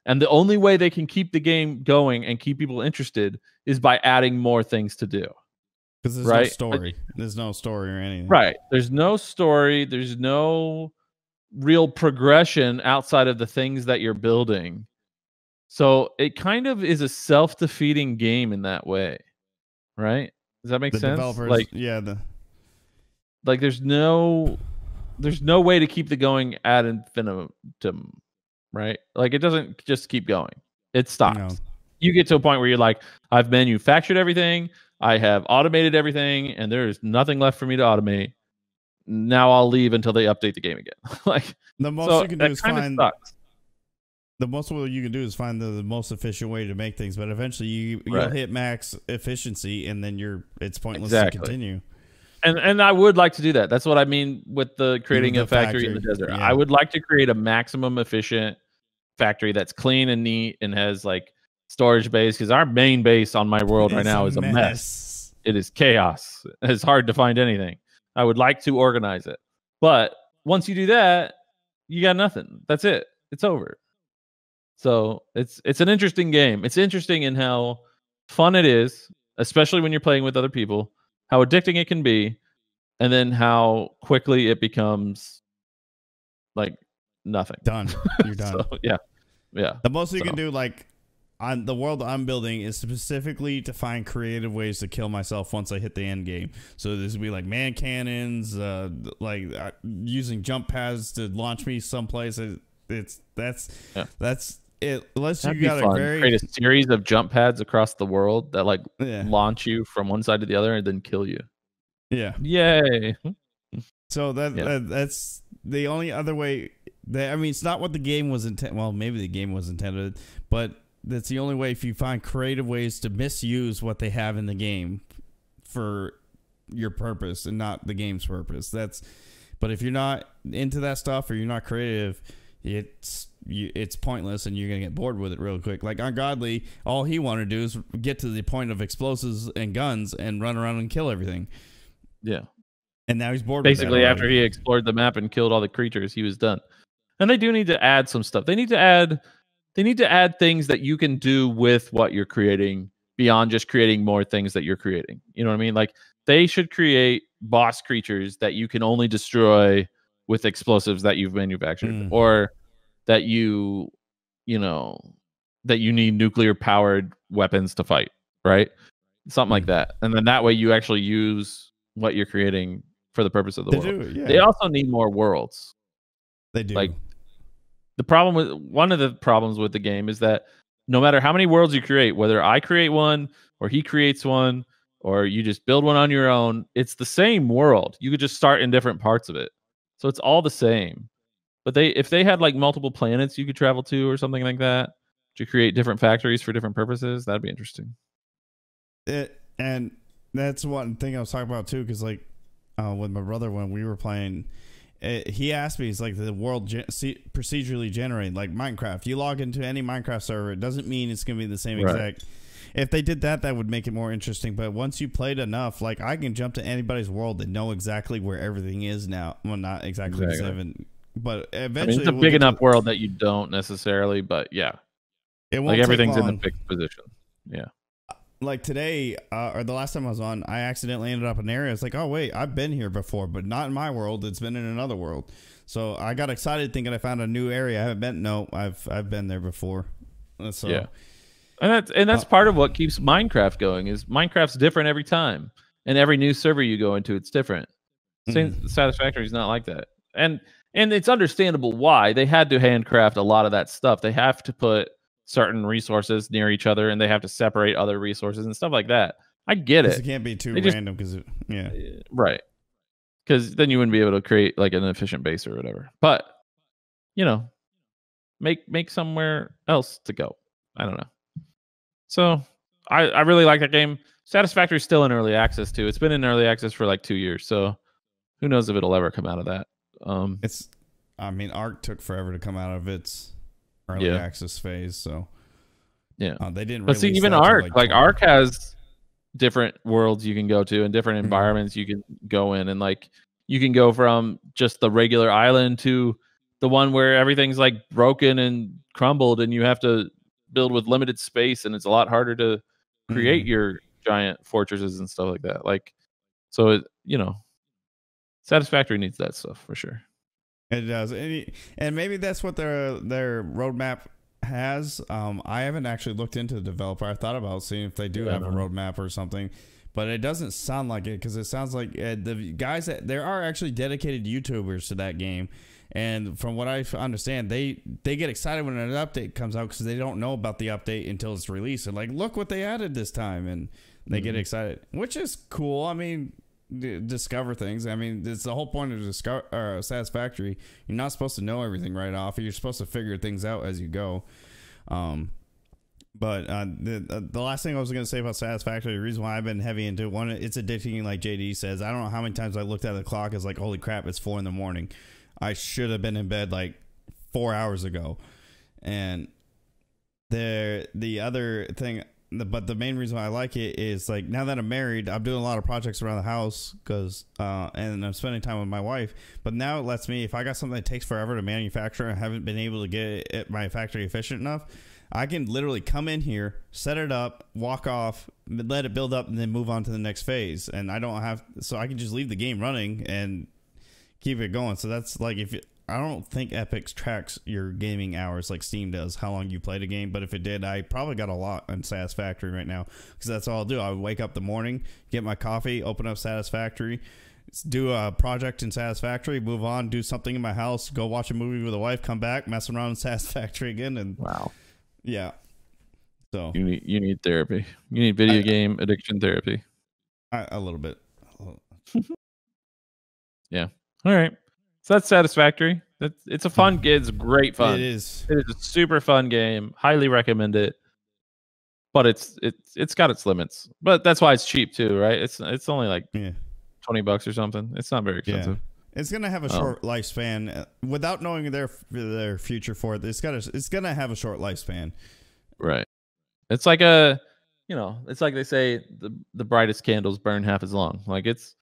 S1: And the only way they can keep the game going and keep people interested is by adding more things to do.
S2: Because there's no story. There's no story or anything.
S1: Right. There's no story. There's no real progression outside of the things that you're building. So it kind of is a self-defeating game in that way, right? Does that make sense?
S2: Developers,
S1: like there's no way to keep the going ad infinitum, right? Like it doesn't just keep going; it stops. No. You get to a point where you're like, I've manufactured everything, I have automated everything, and there's nothing left for me to automate. Now I'll leave until they update the game again. Like
S2: the most you can do is find. The most you can do is find the most efficient way to make things, but eventually you'll hit max efficiency, and then it's pointless to continue.
S1: And I would like to do that. That's what I mean with the creating a factory in the desert. Yeah. I would like to create a maximum efficient factory that's clean and neat and has like storage base, because our main base on my world right now is a mess. It is chaos. It's hard to find anything. I would like to organize it, but once you do that, you got nothing. That's it. It's over. So it's an interesting game. It's interesting in how fun it is, especially when you're playing with other people, how addicting it can be, and then how quickly it becomes like nothing.
S2: Done. You're done.
S1: So, yeah.
S2: The most you can do, like on the world I'm building, is specifically to find creative ways to kill myself once I hit the end game. So this would be like man cannons, using jump pads to launch me someplace. That's it. Unless you got
S1: create a series of jump pads across the world that launch you from one side to the other and then kill you.
S2: Yeah.
S1: Yay.
S2: So that's the only other way. It's not what the game was intended. Well, maybe the game was intended, but that's the only way. If you find creative ways to misuse what they have in the game for your purpose and not the game's purpose, but if you're not into that stuff or you're not creative, it's pointless, and you're gonna get bored with it real quick. Like Ungodly, all he wanted to do is get to the point of explosives and guns and run around and kill everything.
S1: Yeah,
S2: and now he's bored.
S1: Basically, after he explored the map and killed all the creatures, he was done. And they do need to add some stuff. They need to add things that you can do with what you're creating beyond just creating more things that you're creating. You know what I mean? Like they should create boss creatures that you can only destroy with explosives that you've manufactured, or that you need nuclear powered weapons to fight, right? Something like
S2: Mm.
S1: that. And then that way you actually use what you're creating for the purpose of the
S2: They
S1: world.
S2: do, yeah.
S1: They also need more worlds.
S2: They do.
S1: Like, one of the problems with the game is that no matter how many worlds you create, whether I create one or he creates one or you just build one on your own, it's the same world. You could just start in different parts of it. So it's all the same. But if they had like multiple planets you could travel to or something like that to create different factories for different purposes, that'd be interesting.
S2: And that's one thing I was talking about too, because like with my brother when we were playing, he asked me, he's like, the world procedurally generated like Minecraft. You log into any Minecraft server, it doesn't mean it's gonna be the same exact. If they did that, that would make it more interesting. But once you played enough, like I can jump to anybody's world and know exactly where everything is now. Well, not exactly. But eventually,
S1: it's a big enough world that you don't necessarily. But yeah,
S2: it won't
S1: like everything's
S2: take long.
S1: in a fixed position. Yeah.
S2: Like today, or the last time I was on, I accidentally ended up in an area. It's like, oh wait, I've been here before, but not in my world. It's been in another world. So I got excited thinking I found a new area. I haven't been. No, I've been there before. So
S1: yeah, and that's part of what keeps Minecraft going. Is Minecraft's different every time, and every new server you go into, it's different. Satisfactory is not like that, and it's understandable why they had to handcraft a lot of that stuff. They have to put certain resources near each other, and they have to separate other resources and stuff like that. I get it.
S2: It can't be too random because
S1: right. Because then you wouldn't be able to create like an efficient base or whatever. But make somewhere else to go. I don't know. So I really like that game. Satisfactory is still in early access too. It's been in early access for like 2 years. So who knows if it'll ever come out of that.
S2: Ark took forever to come out of its early access phase, so
S1: yeah,
S2: they didn't.
S1: But see, even Ark, like Ark has different worlds you can go to and different environments you can go in, and like you can go from just the regular island to the one where everything's like broken and crumbled, and you have to build with limited space, and it's a lot harder to create your giant fortresses and stuff like that. Like, so Satisfactory needs that stuff for sure.
S2: It does, and maybe that's what their roadmap has. I haven't actually looked into the developer. I thought about seeing if they do have a roadmap or something, but it doesn't sound like it, because it sounds like the guys there are actually dedicated YouTubers to that game, and from what I understand, they get excited when an update comes out because they don't know about the update until it's released, and like, look what they added this time, and they get excited, which is cool. I mean, discover things. I mean, it's the whole point of Satisfactory. You're not supposed to know everything right off. You're supposed to figure things out as you go. But the last thing I was going to say about Satisfactory, the reason why I've been heavy into one, it's addicting, like JD says. I don't know how many times I looked at the clock. It's like, holy crap, it's 4 a.m. I should have been in bed like 4 hours ago. And the other thing, but the main reason why I like it is, like, now that I'm married, I'm doing a lot of projects around the house and I'm spending time with my wife. But now it lets me, if I got something that takes forever to manufacture and I haven't been able to get it at my factory efficient enough, I can literally come in here, set it up, walk off, let it build up, and then move on to the next phase. And I can just leave the game running and keep it going. So that's like, I don't think Epic tracks your gaming hours like Steam does, how long you played a game. But if it did, I probably got a lot on Satisfactory right now, because that's all I'll do. I would wake up the morning, get my coffee, open up Satisfactory, do a project in Satisfactory, move on, do something in my house, go watch a movie with a wife, come back, mess around in Satisfactory again, and
S1: wow,
S2: yeah. So
S1: you need therapy. You need video game addiction therapy.
S2: A little bit.
S1: Yeah. All right. So that's Satisfactory. It's a fun game. It's great fun.
S2: It is
S1: a super fun game. Highly recommend it. But it's got its limits. But that's why it's cheap too, right? It's only like $20 or something. It's not very expensive.
S2: Yeah. It's gonna have a short lifespan. Without knowing their future for it, it's gonna have a short lifespan.
S1: Right. It's like it's like they say, the brightest candles burn half as long. Like it's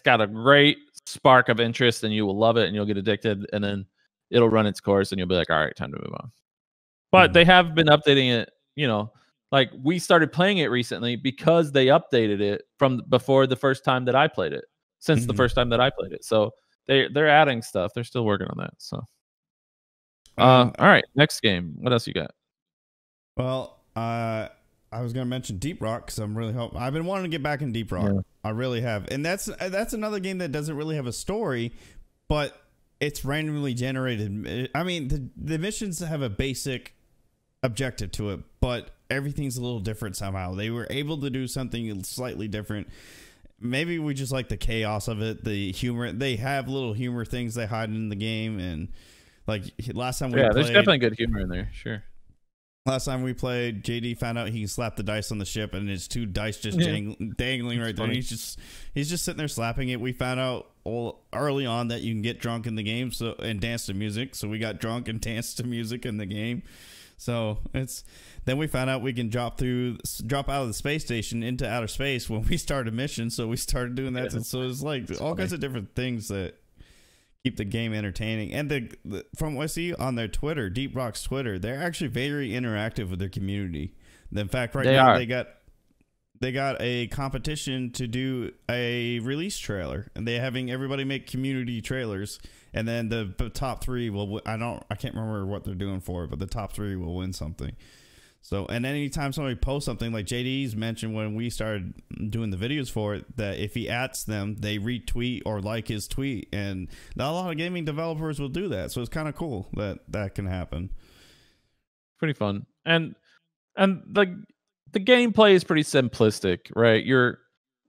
S1: got a great spark of interest, and you will love it, and you'll get addicted, and then it'll run its course, and you'll be like, all right, time to move on. But they have been updating it. Like, we started playing it recently because they updated it from before the first time that I played it. Since the first time that I played it, so they're adding stuff. They're still working on that. So, all right, next game. What else you got?
S2: Well, I was gonna mention Deep Rock because I'm really hoping. I've been wanting to get back in Deep Rock.
S1: Yeah.
S2: I really have, and that's another game that doesn't really have a story, but it's randomly generated. I mean, the missions have a basic objective to it, but everything's a little different somehow. They were able to do something slightly different. Maybe we just like the chaos of it, the humor. They have little humor things they hide in the game, and like last time we played,
S1: there's definitely good humor in there. Sure.
S2: Last time we played, JD found out he can slap the dice on the ship, and his 2 dice just dangling right there. And he's just sitting there slapping it. We found out early on that you can get drunk in the game, and dance to music. So we got drunk and danced to music in the game. So then we found out we can drop out of the space station into outer space when we start a mission. So we started doing that. So it's like all kinds of different things that keep the game entertaining. And from what I see on their Twitter, Deep Rock's Twitter, they're actually very interactive with their community. In fact, now they got a competition to do a release trailer, and they're having everybody make community trailers, and then the top 3 will. I can't remember what they're doing for it, but the top 3 will win something. So, and anytime somebody posts something, like JD's mentioned when we started doing the videos for it, that if he ats them, they retweet or like his tweet. And not a lot of gaming developers will do that. So it's kind of cool that can happen.
S1: Pretty fun. And the gameplay is pretty simplistic, right? You're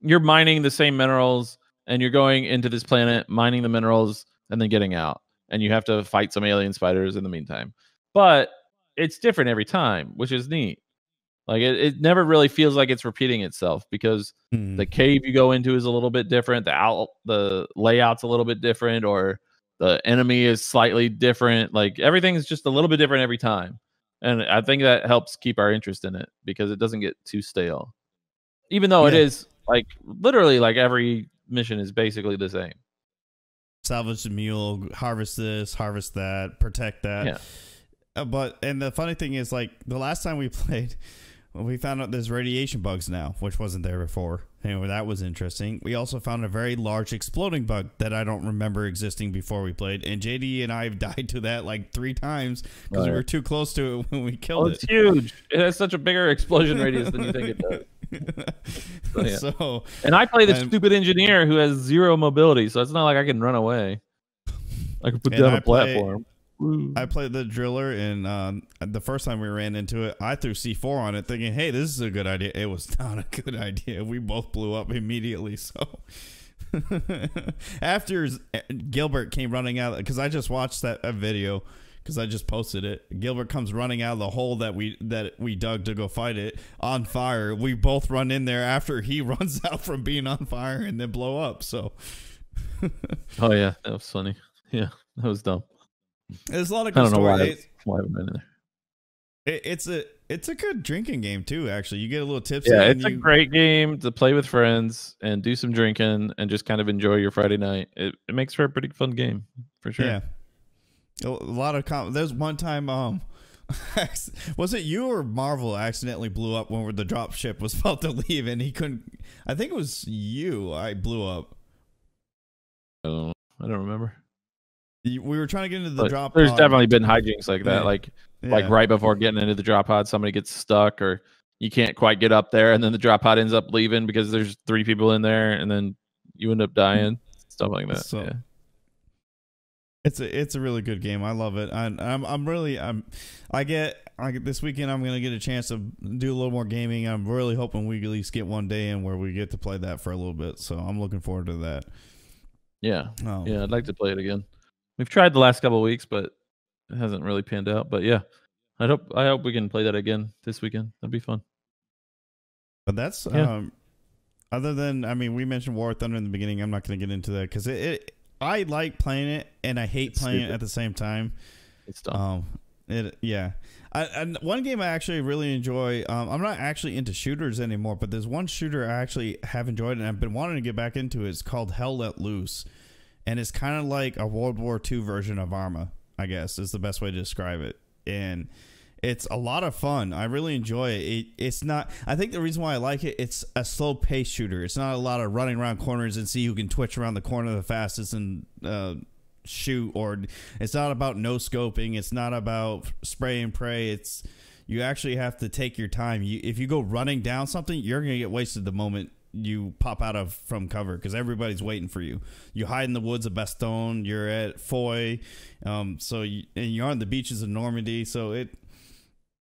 S1: mining the same minerals, and you're going into this planet, mining the minerals, and then getting out. And you have to fight some alien spiders in the meantime. But it's different every time, which is neat. Like it never really feels like it's repeating itself, because the cave you go into is a little bit different, the layout's a little bit different, or the enemy is slightly different. Like everything's just a little bit different every time, and I think that helps keep our interest in it because it doesn't get too stale. Even though it is like literally like every mission is basically the same.
S2: Salvage the mule, harvest this, harvest that, protect that.
S1: Yeah.
S2: And the funny thing is, like, the last time we played, we found out there's radiation bugs now, which wasn't there before. Anyway, that was interesting. We also found a very large exploding bug that I don't remember existing before we played. And JD and I have died to that like 3 times because we were too close to it when we killed it.
S1: It's huge. It has such a bigger explosion radius than you think it does. So, and I play the stupid engineer who has 0 mobility, so it's not like I can run away. I can put down a platform.
S2: I played the driller, and the first time we ran into it, I threw C4 on it thinking, hey, this is a good idea. It was not a good idea. We both blew up immediately. So after Gilbert came running out, because I just watched that video because I just posted it. Gilbert comes running out of the hole that we dug to go fight it on fire. We both run in there after he runs out from being on fire and then blow up. So
S1: oh yeah, that was funny. Yeah, that was dumb.
S2: There's a lot of good stories.
S1: Why I've been in there.
S2: It's a good drinking game too. Actually, you get a little tipsy.
S1: Yeah, it's a great game to play with friends and do some drinking and just kind of enjoy your Friday night. It makes for a pretty fun game for sure. Yeah,
S2: a lot of there's one time was it you or Marvel accidentally blew up when the drop ship was about to leave and he couldn't. I think it was you. I blew up.
S1: I don't remember.
S2: We were trying to get into the drop pod.
S1: There's definitely been hijinks like that. Like right before getting into the drop pod, somebody gets stuck or you can't quite get up there, and then the drop pod ends up leaving because there's 3 people in there, and then you end up dying. Stuff like that. So, yeah.
S2: It's a really good game. I love it. I get this weekend I'm gonna get a chance to do a little more gaming. I'm really hoping we at least get one day in where we get to play that for a little bit. So I'm looking forward to that.
S1: Yeah. Yeah, I'd like to play it again. We've tried the last couple of weeks, but it hasn't really panned out. But yeah, I hope we can play that again this weekend. That'd be fun.
S2: But that's other than, I mean, we mentioned War Thunder in the beginning. I'm not going to get into that because I like playing it and I hate playing it at the same time.
S1: It's dumb.
S2: One game I actually really enjoy. I'm not actually into shooters anymore, but there's one shooter I actually have enjoyed and I've been wanting to get back into. It's called Hell Let Loose. And it's kind of like a World War II version of Arma, I guess, is the best way to describe it. And it's a lot of fun. I really enjoy it. It's not, I think the reason why I like it, it's a slow-paced shooter. It's not a lot of running around corners and see who can twitch around the corner the fastest and shoot. Or it's not about no-scoping. It's not about spray and pray. you actually have to take your time. If you go running down something, you're gonna get wasted the moment you pop out of from cover because everybody's waiting for you. You hide in the woods of Bastogne. You're at Foy, and you're on the beaches of Normandy. So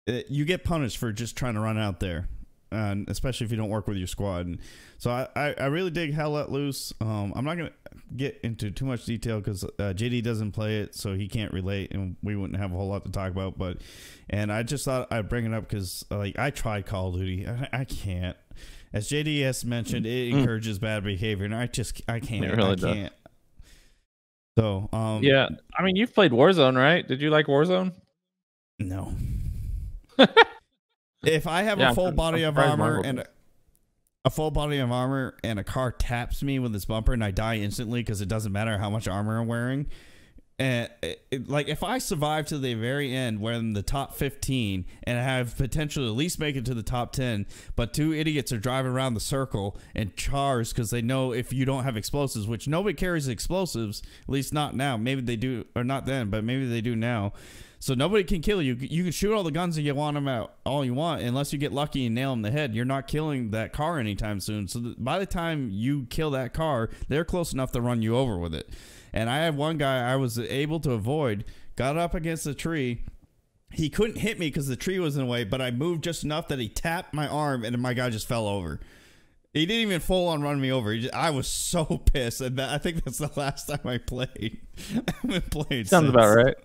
S2: you get punished for just trying to run out there, and especially if you don't work with your squad. And so I really dig Hell Let Loose. I'm not gonna get into too much detail because JD doesn't play it, so he can't relate, and we wouldn't have a whole lot to talk about. And I just thought I'd bring it up because like I tried Call of Duty, I can't. As JD has mentioned, it encourages bad behavior, and I can't.
S1: It really
S2: I
S1: does.
S2: can't. So
S1: yeah, I mean, you've played Warzone, right? Did you like Warzone?
S2: No. If I have a full body of armor and a car taps me with its bumper and I die instantly because it doesn't matter how much armor I'm wearing, and like if I survive to the very end, where in the top 15 and I have potential to at least make it to the top 10, but two idiots are driving around the circle and chars because they know if you don't have explosives, which nobody carries explosives, at least not now. Maybe they do, or not then, but maybe they do now. So nobody can kill you. You can shoot all the guns that you want them out, all you want, unless you get lucky and nail them in the head. You're not killing that car anytime soon. So by the time you kill that car, they're close enough to run you over with it. And I had one guy I was able to avoid, got up against a tree. He couldn't hit me because the tree was in the way, but I moved just enough that he tapped my arm, and my guy just fell over. He didn't even full on run me over. I was so pissed, and I think that's the last time I played. I haven't played
S1: Sounds
S2: since.
S1: about right.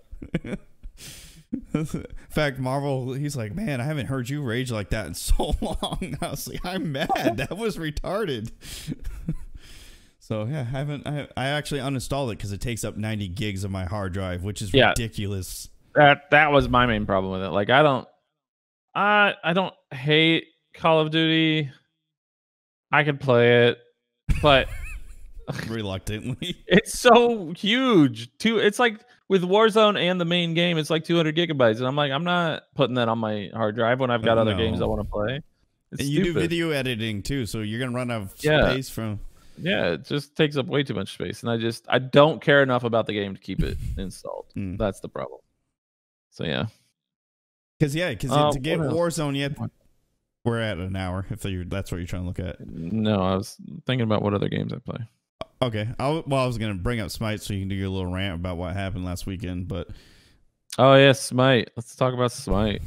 S2: In fact, Marvel, he's like, man, I haven't heard you rage like that in so long. I was like, I'm mad. That was retarded. So yeah, I actually uninstalled it because it takes up 90 gigs of my hard drive, which is ridiculous.
S1: That was my main problem with it. Like I don't hate Call of Duty. I could play it, but
S2: reluctantly.
S1: It's so huge. It's like with Warzone and the main game, it's like 200 gigabytes, and I'm like, I'm not putting that on my hard drive when I've got other games I want to play. It's
S2: and you
S1: stupid.
S2: do video editing too, so you're gonna run out of space from.
S1: Yeah, it just takes up way too much space, and I don't care enough about the game to keep it installed. That's the problem. So yeah,
S2: because to get Warzone yet, we're at an hour. If that's what you're trying to look at.
S1: No, I was thinking about what other games I play.
S2: Okay, I was gonna bring up Smite so you can do your little rant about what happened last weekend, but
S1: oh yeah, Smite. Let's talk about Smite.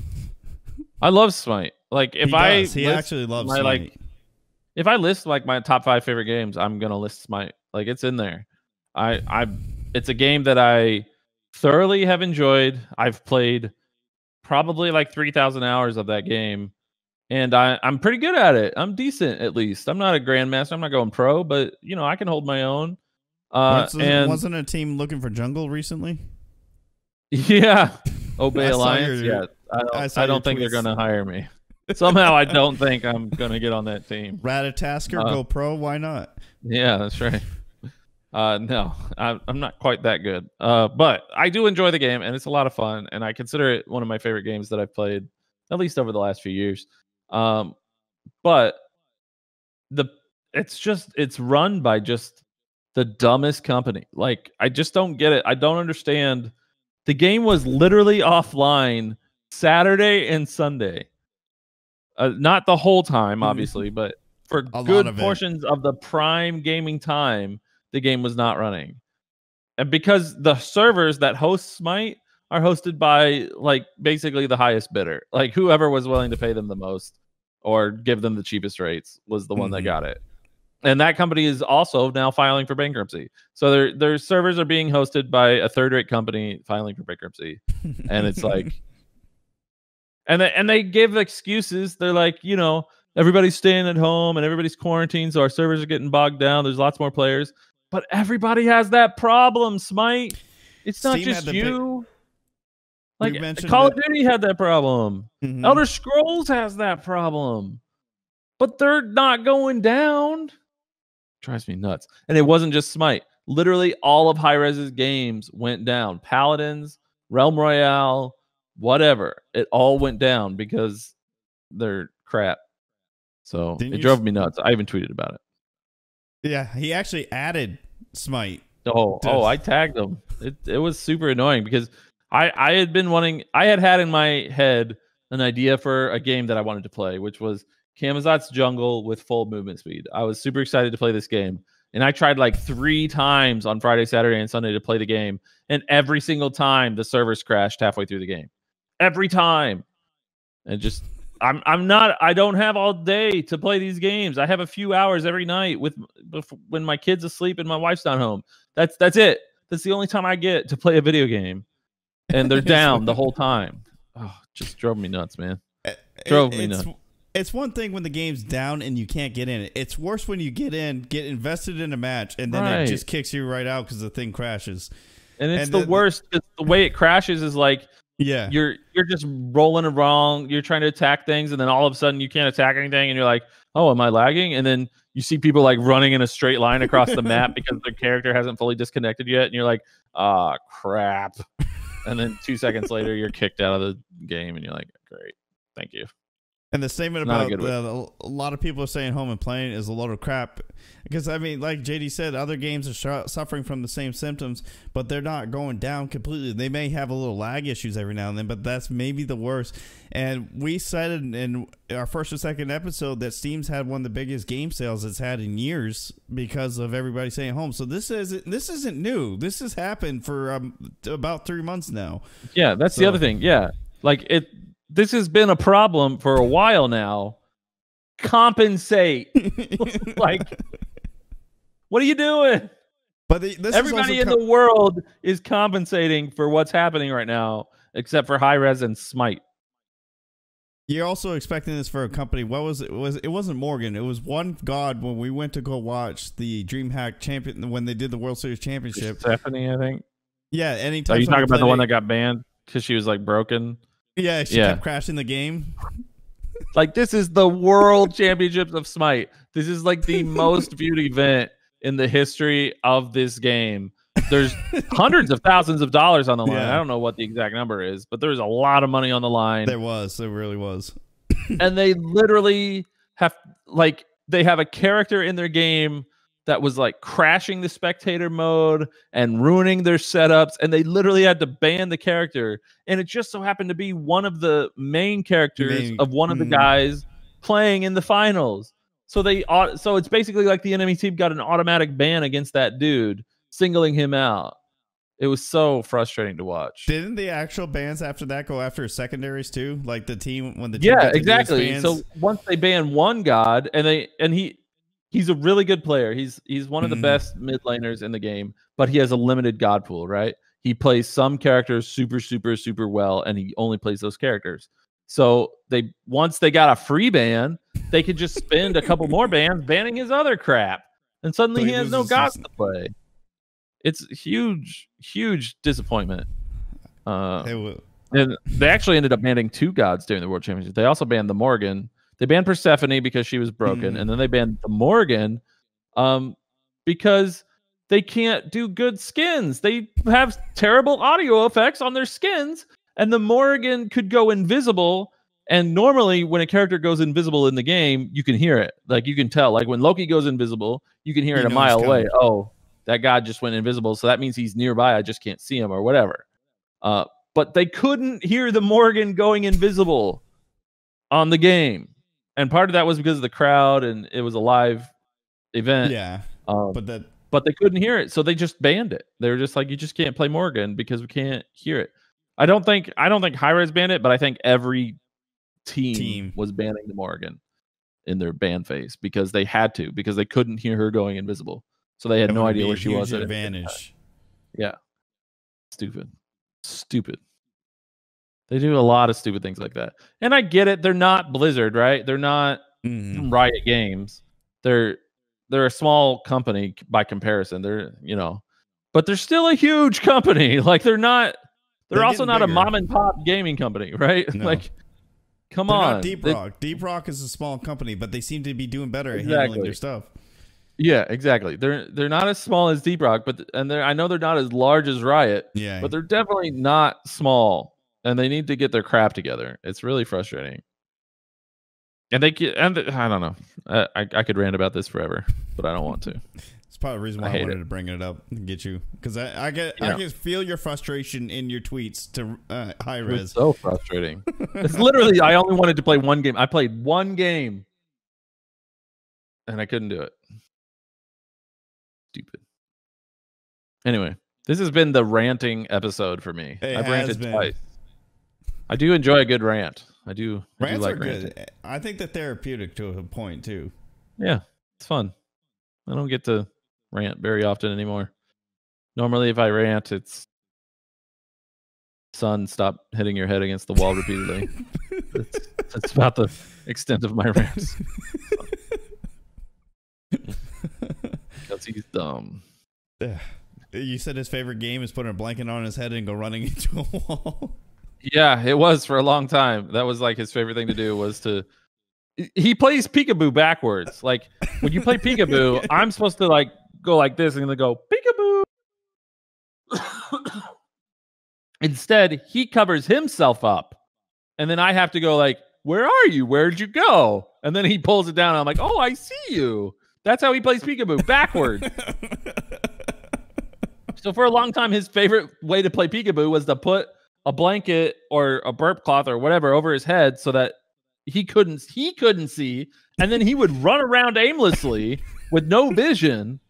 S1: I love Smite. Like if
S2: he actually loves Smite.
S1: Like, if I list like my top 5 favorite games, I'm gonna list Smite. Like it's in there. It's a game that I thoroughly have enjoyed. I've played probably like 3,000 hours of that game, and I'm pretty good at it. I'm decent, at least. I'm not a grandmaster. I'm not going pro, but you know I can hold my own. And
S2: wasn't a team looking for jungle recently?
S1: Yeah, Obey Alliance. Yeah, I don't think they're gonna hire me. Somehow I don't think I'm gonna get on that team.
S2: Ratatasker, go pro. Why not?
S1: Yeah, that's right. No, I'm not quite that good. But I do enjoy the game, and it's a lot of fun, and I consider it one of my favorite games that I've played, at least over the last few years. But it's run by just the dumbest company. Like I just don't get it. I don't understand. The game was literally offline Saturday and Sunday. Not the whole time, obviously, but for good portions of the prime gaming time, the game was not running. And because the servers that host Smite are hosted by like basically the highest bidder, like whoever was willing to pay them the most or give them the cheapest rates was the one that got it. And that company is also now filing for bankruptcy. So their servers are being hosted by a third-rate company filing for bankruptcy. And it's like, and they give excuses. They're like, you know, everybody's staying at home and everybody's quarantined, so our servers are getting bogged down. There's lots more players. But everybody has that problem, Smite. It's not Steam just you. Like Call of Duty had that problem. Elder Scrolls has that problem. But they're not going down. Drives me nuts. And it wasn't just Smite. Literally all of Hi-Rez's games went down. Paladins, Realm Royale, whatever. It all went down because they're crap. So it drove me nuts. I even tweeted about it.
S2: Yeah, he actually added Smite.
S1: I tagged him. It was super annoying because I had been wanting. I had in my head an idea for a game that I wanted to play, which was Kamazot's Jungle with full movement speed. I was super excited to play this game. And I tried like 3 times on Friday, Saturday, and Sunday to play the game. And every single time the servers crashed halfway through the game. Every time. And just I don't have all day to play these games. I have a few hours every night when my kid's asleep and my wife's not home. That's it. That's the only time I get to play a video game. And they're down the whole time. Oh, just drove me nuts, man. Drove me nuts.
S2: It's one thing when the game's down and you can't get in it. It's worse when you get invested in a match, and then it just kicks you right out because the thing crashes.
S1: And it's the worst. The way it crashes is like, you're just rolling around. You're trying to attack things, and then all of a sudden you can't attack anything, and you're like, oh, am I lagging? And then you see people like running in a straight line across the map because their character hasn't fully disconnected yet, and you're like, ah, crap. And then 2 seconds later, you're kicked out of the game, and you're like, great, thank you.
S2: And the statement about a lot of people are staying home and playing is a load of crap. Because, I mean, like JD said, other games are suffering from the same symptoms, but they're not going down completely. They may have a little lag issues every now and then, but that's maybe the worst. And we cited in our first or second episode that Steam's had one of the biggest game sales it's had in years because of everybody staying home. So this isn't new. This has happened for about 3 months now.
S1: Yeah, that's the other thing. Yeah, like this has been a problem for a while now. Compensate. Like, what are you doing?
S2: But
S1: everybody in the world is compensating for what's happening right now, except for Hi-Rez and Smite.
S2: You're also expecting this for a company. What was it? It wasn't Morgan. It was one god when we went to go watch the DreamHack champion when they did the World Series Championship.
S1: Stephanie, I think.
S2: Yeah. Anytime.
S1: Are you talking about the one that got banned because she was like broken?
S2: Yeah, she kept crashing the game.
S1: Like, this is the World Championships of Smite. This is like the most viewed event in the history of this game. There's hundreds of thousands of dollars on the line. I don't know what the exact number is, but there's a lot of money on the line.
S2: There really was.
S1: And they literally have a character in their game that was like crashing the spectator mode and ruining their setups, and they literally had to ban the character. And it just so happened to be one of the main characters of one of the guys playing in the finals. So it's basically like the enemy team got an automatic ban against that dude, singling him out. It was so frustrating to watch.
S2: Didn't the actual bans after that go after secondaries too? Like the team when the team
S1: yeah, exactly. So once they ban one god, he's a really good player. He's one of the best mid laners in the game, but he has a limited god pool, right? He plays some characters super, super, super well, and he only plays those characters. So once they got a free ban, they could just spend a couple more bans banning his other crap, and suddenly he has no gods to play. It's huge, huge disappointment. And they actually ended up banning 2 gods during the World Championship. They also banned the Morgan. They banned Persephone because she was broken, and then they banned the Morgan because they can't do good skins. They have terrible audio effects on their skins, and the Morgan could go invisible. And normally, when a character goes invisible in the game, you can hear it. Like, you can tell. Like, when Loki goes invisible, you can hear it a mile away. Oh, that god just went invisible, so that means he's nearby. I just can't see him or whatever. But they couldn't hear the Morgan going invisible on the game. And part of that was because of the crowd, and it was a live event.
S2: Yeah,
S1: but they couldn't hear it, so they just banned it. They were just like, you just can't play Morgan because we can't hear it. I don't think Hi-Rez banned it, but I think every team was banning the Morgan in their ban phase because they had to, because they couldn't hear her going invisible, so they had no idea where she was.
S2: Advantage.
S1: Yeah, stupid. They do a lot of stupid things like that. And I get it. They're not Blizzard, right? They're not Riot Games. They're a small company by comparison. But they're still a huge company. Like, they're also not a mom and pop gaming company, right? No. Like, come on.
S2: Not Deep Rock. Deep Rock is a small company, but they seem to be doing better at handling their stuff.
S1: Yeah, exactly. They're not as small as Deep Rock, I know they're not as large as Riot.
S2: Yeah.
S1: But they're definitely not small. And they need to get their crap together. It's really frustrating. And I don't know. I could rant about this forever, but I don't want to.
S2: part of the reason why I wanted to bring it up and get you, because I can feel your frustration in your tweets to high res.
S1: It's so frustrating. It's literally, I only wanted to play one game. I played one game, and I couldn't do it. Stupid. Anyway, this has been the ranting episode for me. I've ranted twice. I do enjoy a good rant. I do like ranting.
S2: Good. I think they're therapeutic to a point too.
S1: Yeah, it's fun. I don't get to rant very often anymore. Normally, if I rant, it's son, stop hitting your head against the wall repeatedly. That's about the extent of my rants. Because he's dumb.
S2: You said his favorite game is putting a blanket on his head and go running into a wall.
S1: Yeah, it was for a long time. That was like his favorite thing to do was to. He plays peekaboo backwards. Like when you play peekaboo, I'm supposed to like go like this and then go peekaboo. Instead, he covers himself up, and then I have to go like, "Where are you? Where'd you go?" And then he pulls it down. And I'm like, "Oh, I see you." That's how he plays peekaboo backwards. So for a long time, his favorite way to play peekaboo was to put a blanket or a burp cloth or whatever over his head so that he couldn't see, and then he would run around aimlessly with no vision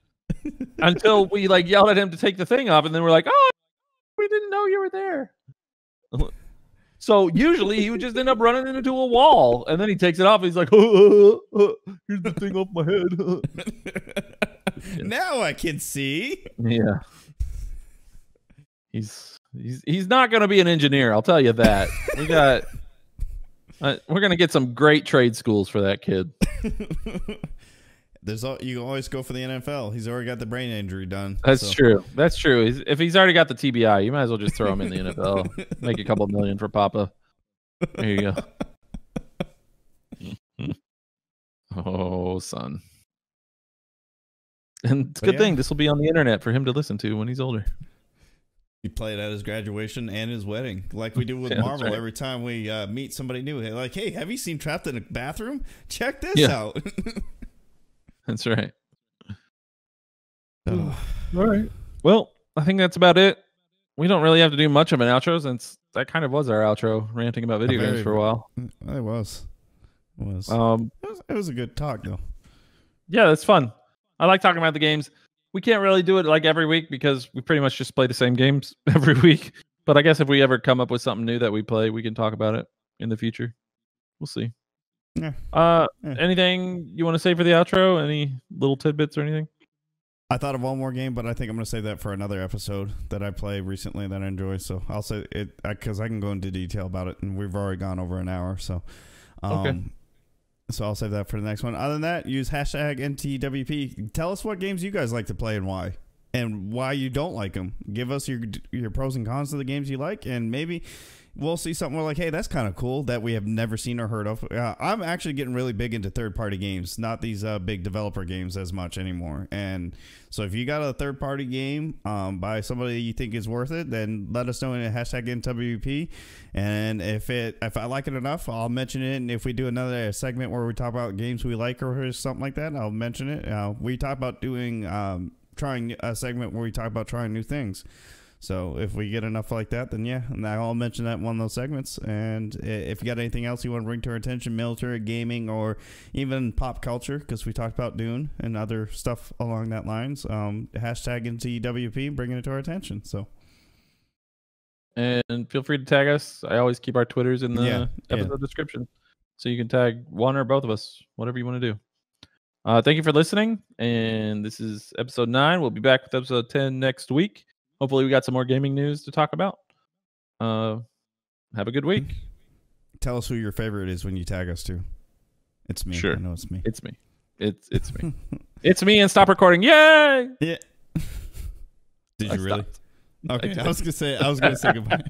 S1: until we like yelled at him to take the thing off, and then we're like, "Oh, we didn't know you were there." So usually he would just end up running into a wall, and then he takes it off. And he's like, "Here's the thing off my head."
S2: Now I can see.
S1: Yeah, he's not going to be an engineer. I'll tell you that. We're going to get some great trade schools for that kid.
S2: You always go for the NFL. He's already got the brain injury done.
S1: That's true. That's true. If he's already got the TBI, you might as well just throw him in the NFL. Make a couple million for Papa. There you go. Oh, son. And it's a good thing this will be on the internet for him to listen to when he's older.
S2: You play it at his graduation and his wedding, like we do with Marvel. Right. Every time we meet somebody new, they're like, "Hey, have you seen Trapped in a Bathroom? Check this out."
S1: That's right. Oh. All right. Well, I think that's about it. We don't really have to do much of an outro since that kind of was our outro, ranting about video games for a while.
S2: It was. It was a good talk, though.
S1: Yeah, that's fun. I like talking about the games. We can't really do it like every week because we pretty much just play the same games every week. But I guess if we ever come up with something new that we play, we can talk about it in the future. We'll see. Yeah. Anything you want to say for the outro? Any little tidbits or anything?
S2: I thought of one more game, but I think I'm going to save that for another episode that I played recently that I enjoy. So I'll say it because I can go into detail about it, and we've already gone over an hour. So, okay. So I'll save that for the next one. Other than that, use hashtag NTWP. Tell us what games you guys like to play and why you don't like them. Give us your pros and cons of the games you like, and maybe we'll see something we're like, hey, that's kind of cool that we have never seen or heard of. I'm actually getting really big into third-party games, not these big developer games as much anymore. And so if you got a third-party game by somebody you think is worth it, then let us know in hashtag NWP. And if I like it enough, I'll mention it. And if we do another segment where we talk about games we like or something like that, I'll mention it. We talk about doing trying a segment where we talk about trying new things. So if we get enough like that, then yeah, and I'll mention that in one of those segments. And if you got anything else you want to bring to our attention, military, gaming, or even pop culture, because we talked about Dune and other stuff along that lines, hashtag NTWP, bringing it to our attention. So,
S1: and feel free to tag us. I always keep our Twitters in the episode description, so you can tag one or both of us, whatever you want to do. Thank you for listening, and this is episode 9. We'll be back with episode 10 next week. Hopefully we got some more gaming news to talk about. Have a good week.
S2: Tell us who your favorite is when you tag us too. It's me.
S1: Sure.
S2: I know it's me.
S1: It's me. It's me. It's me, and stop recording. Yay!
S2: Yeah. Did you really? Okay. I was gonna say goodbye.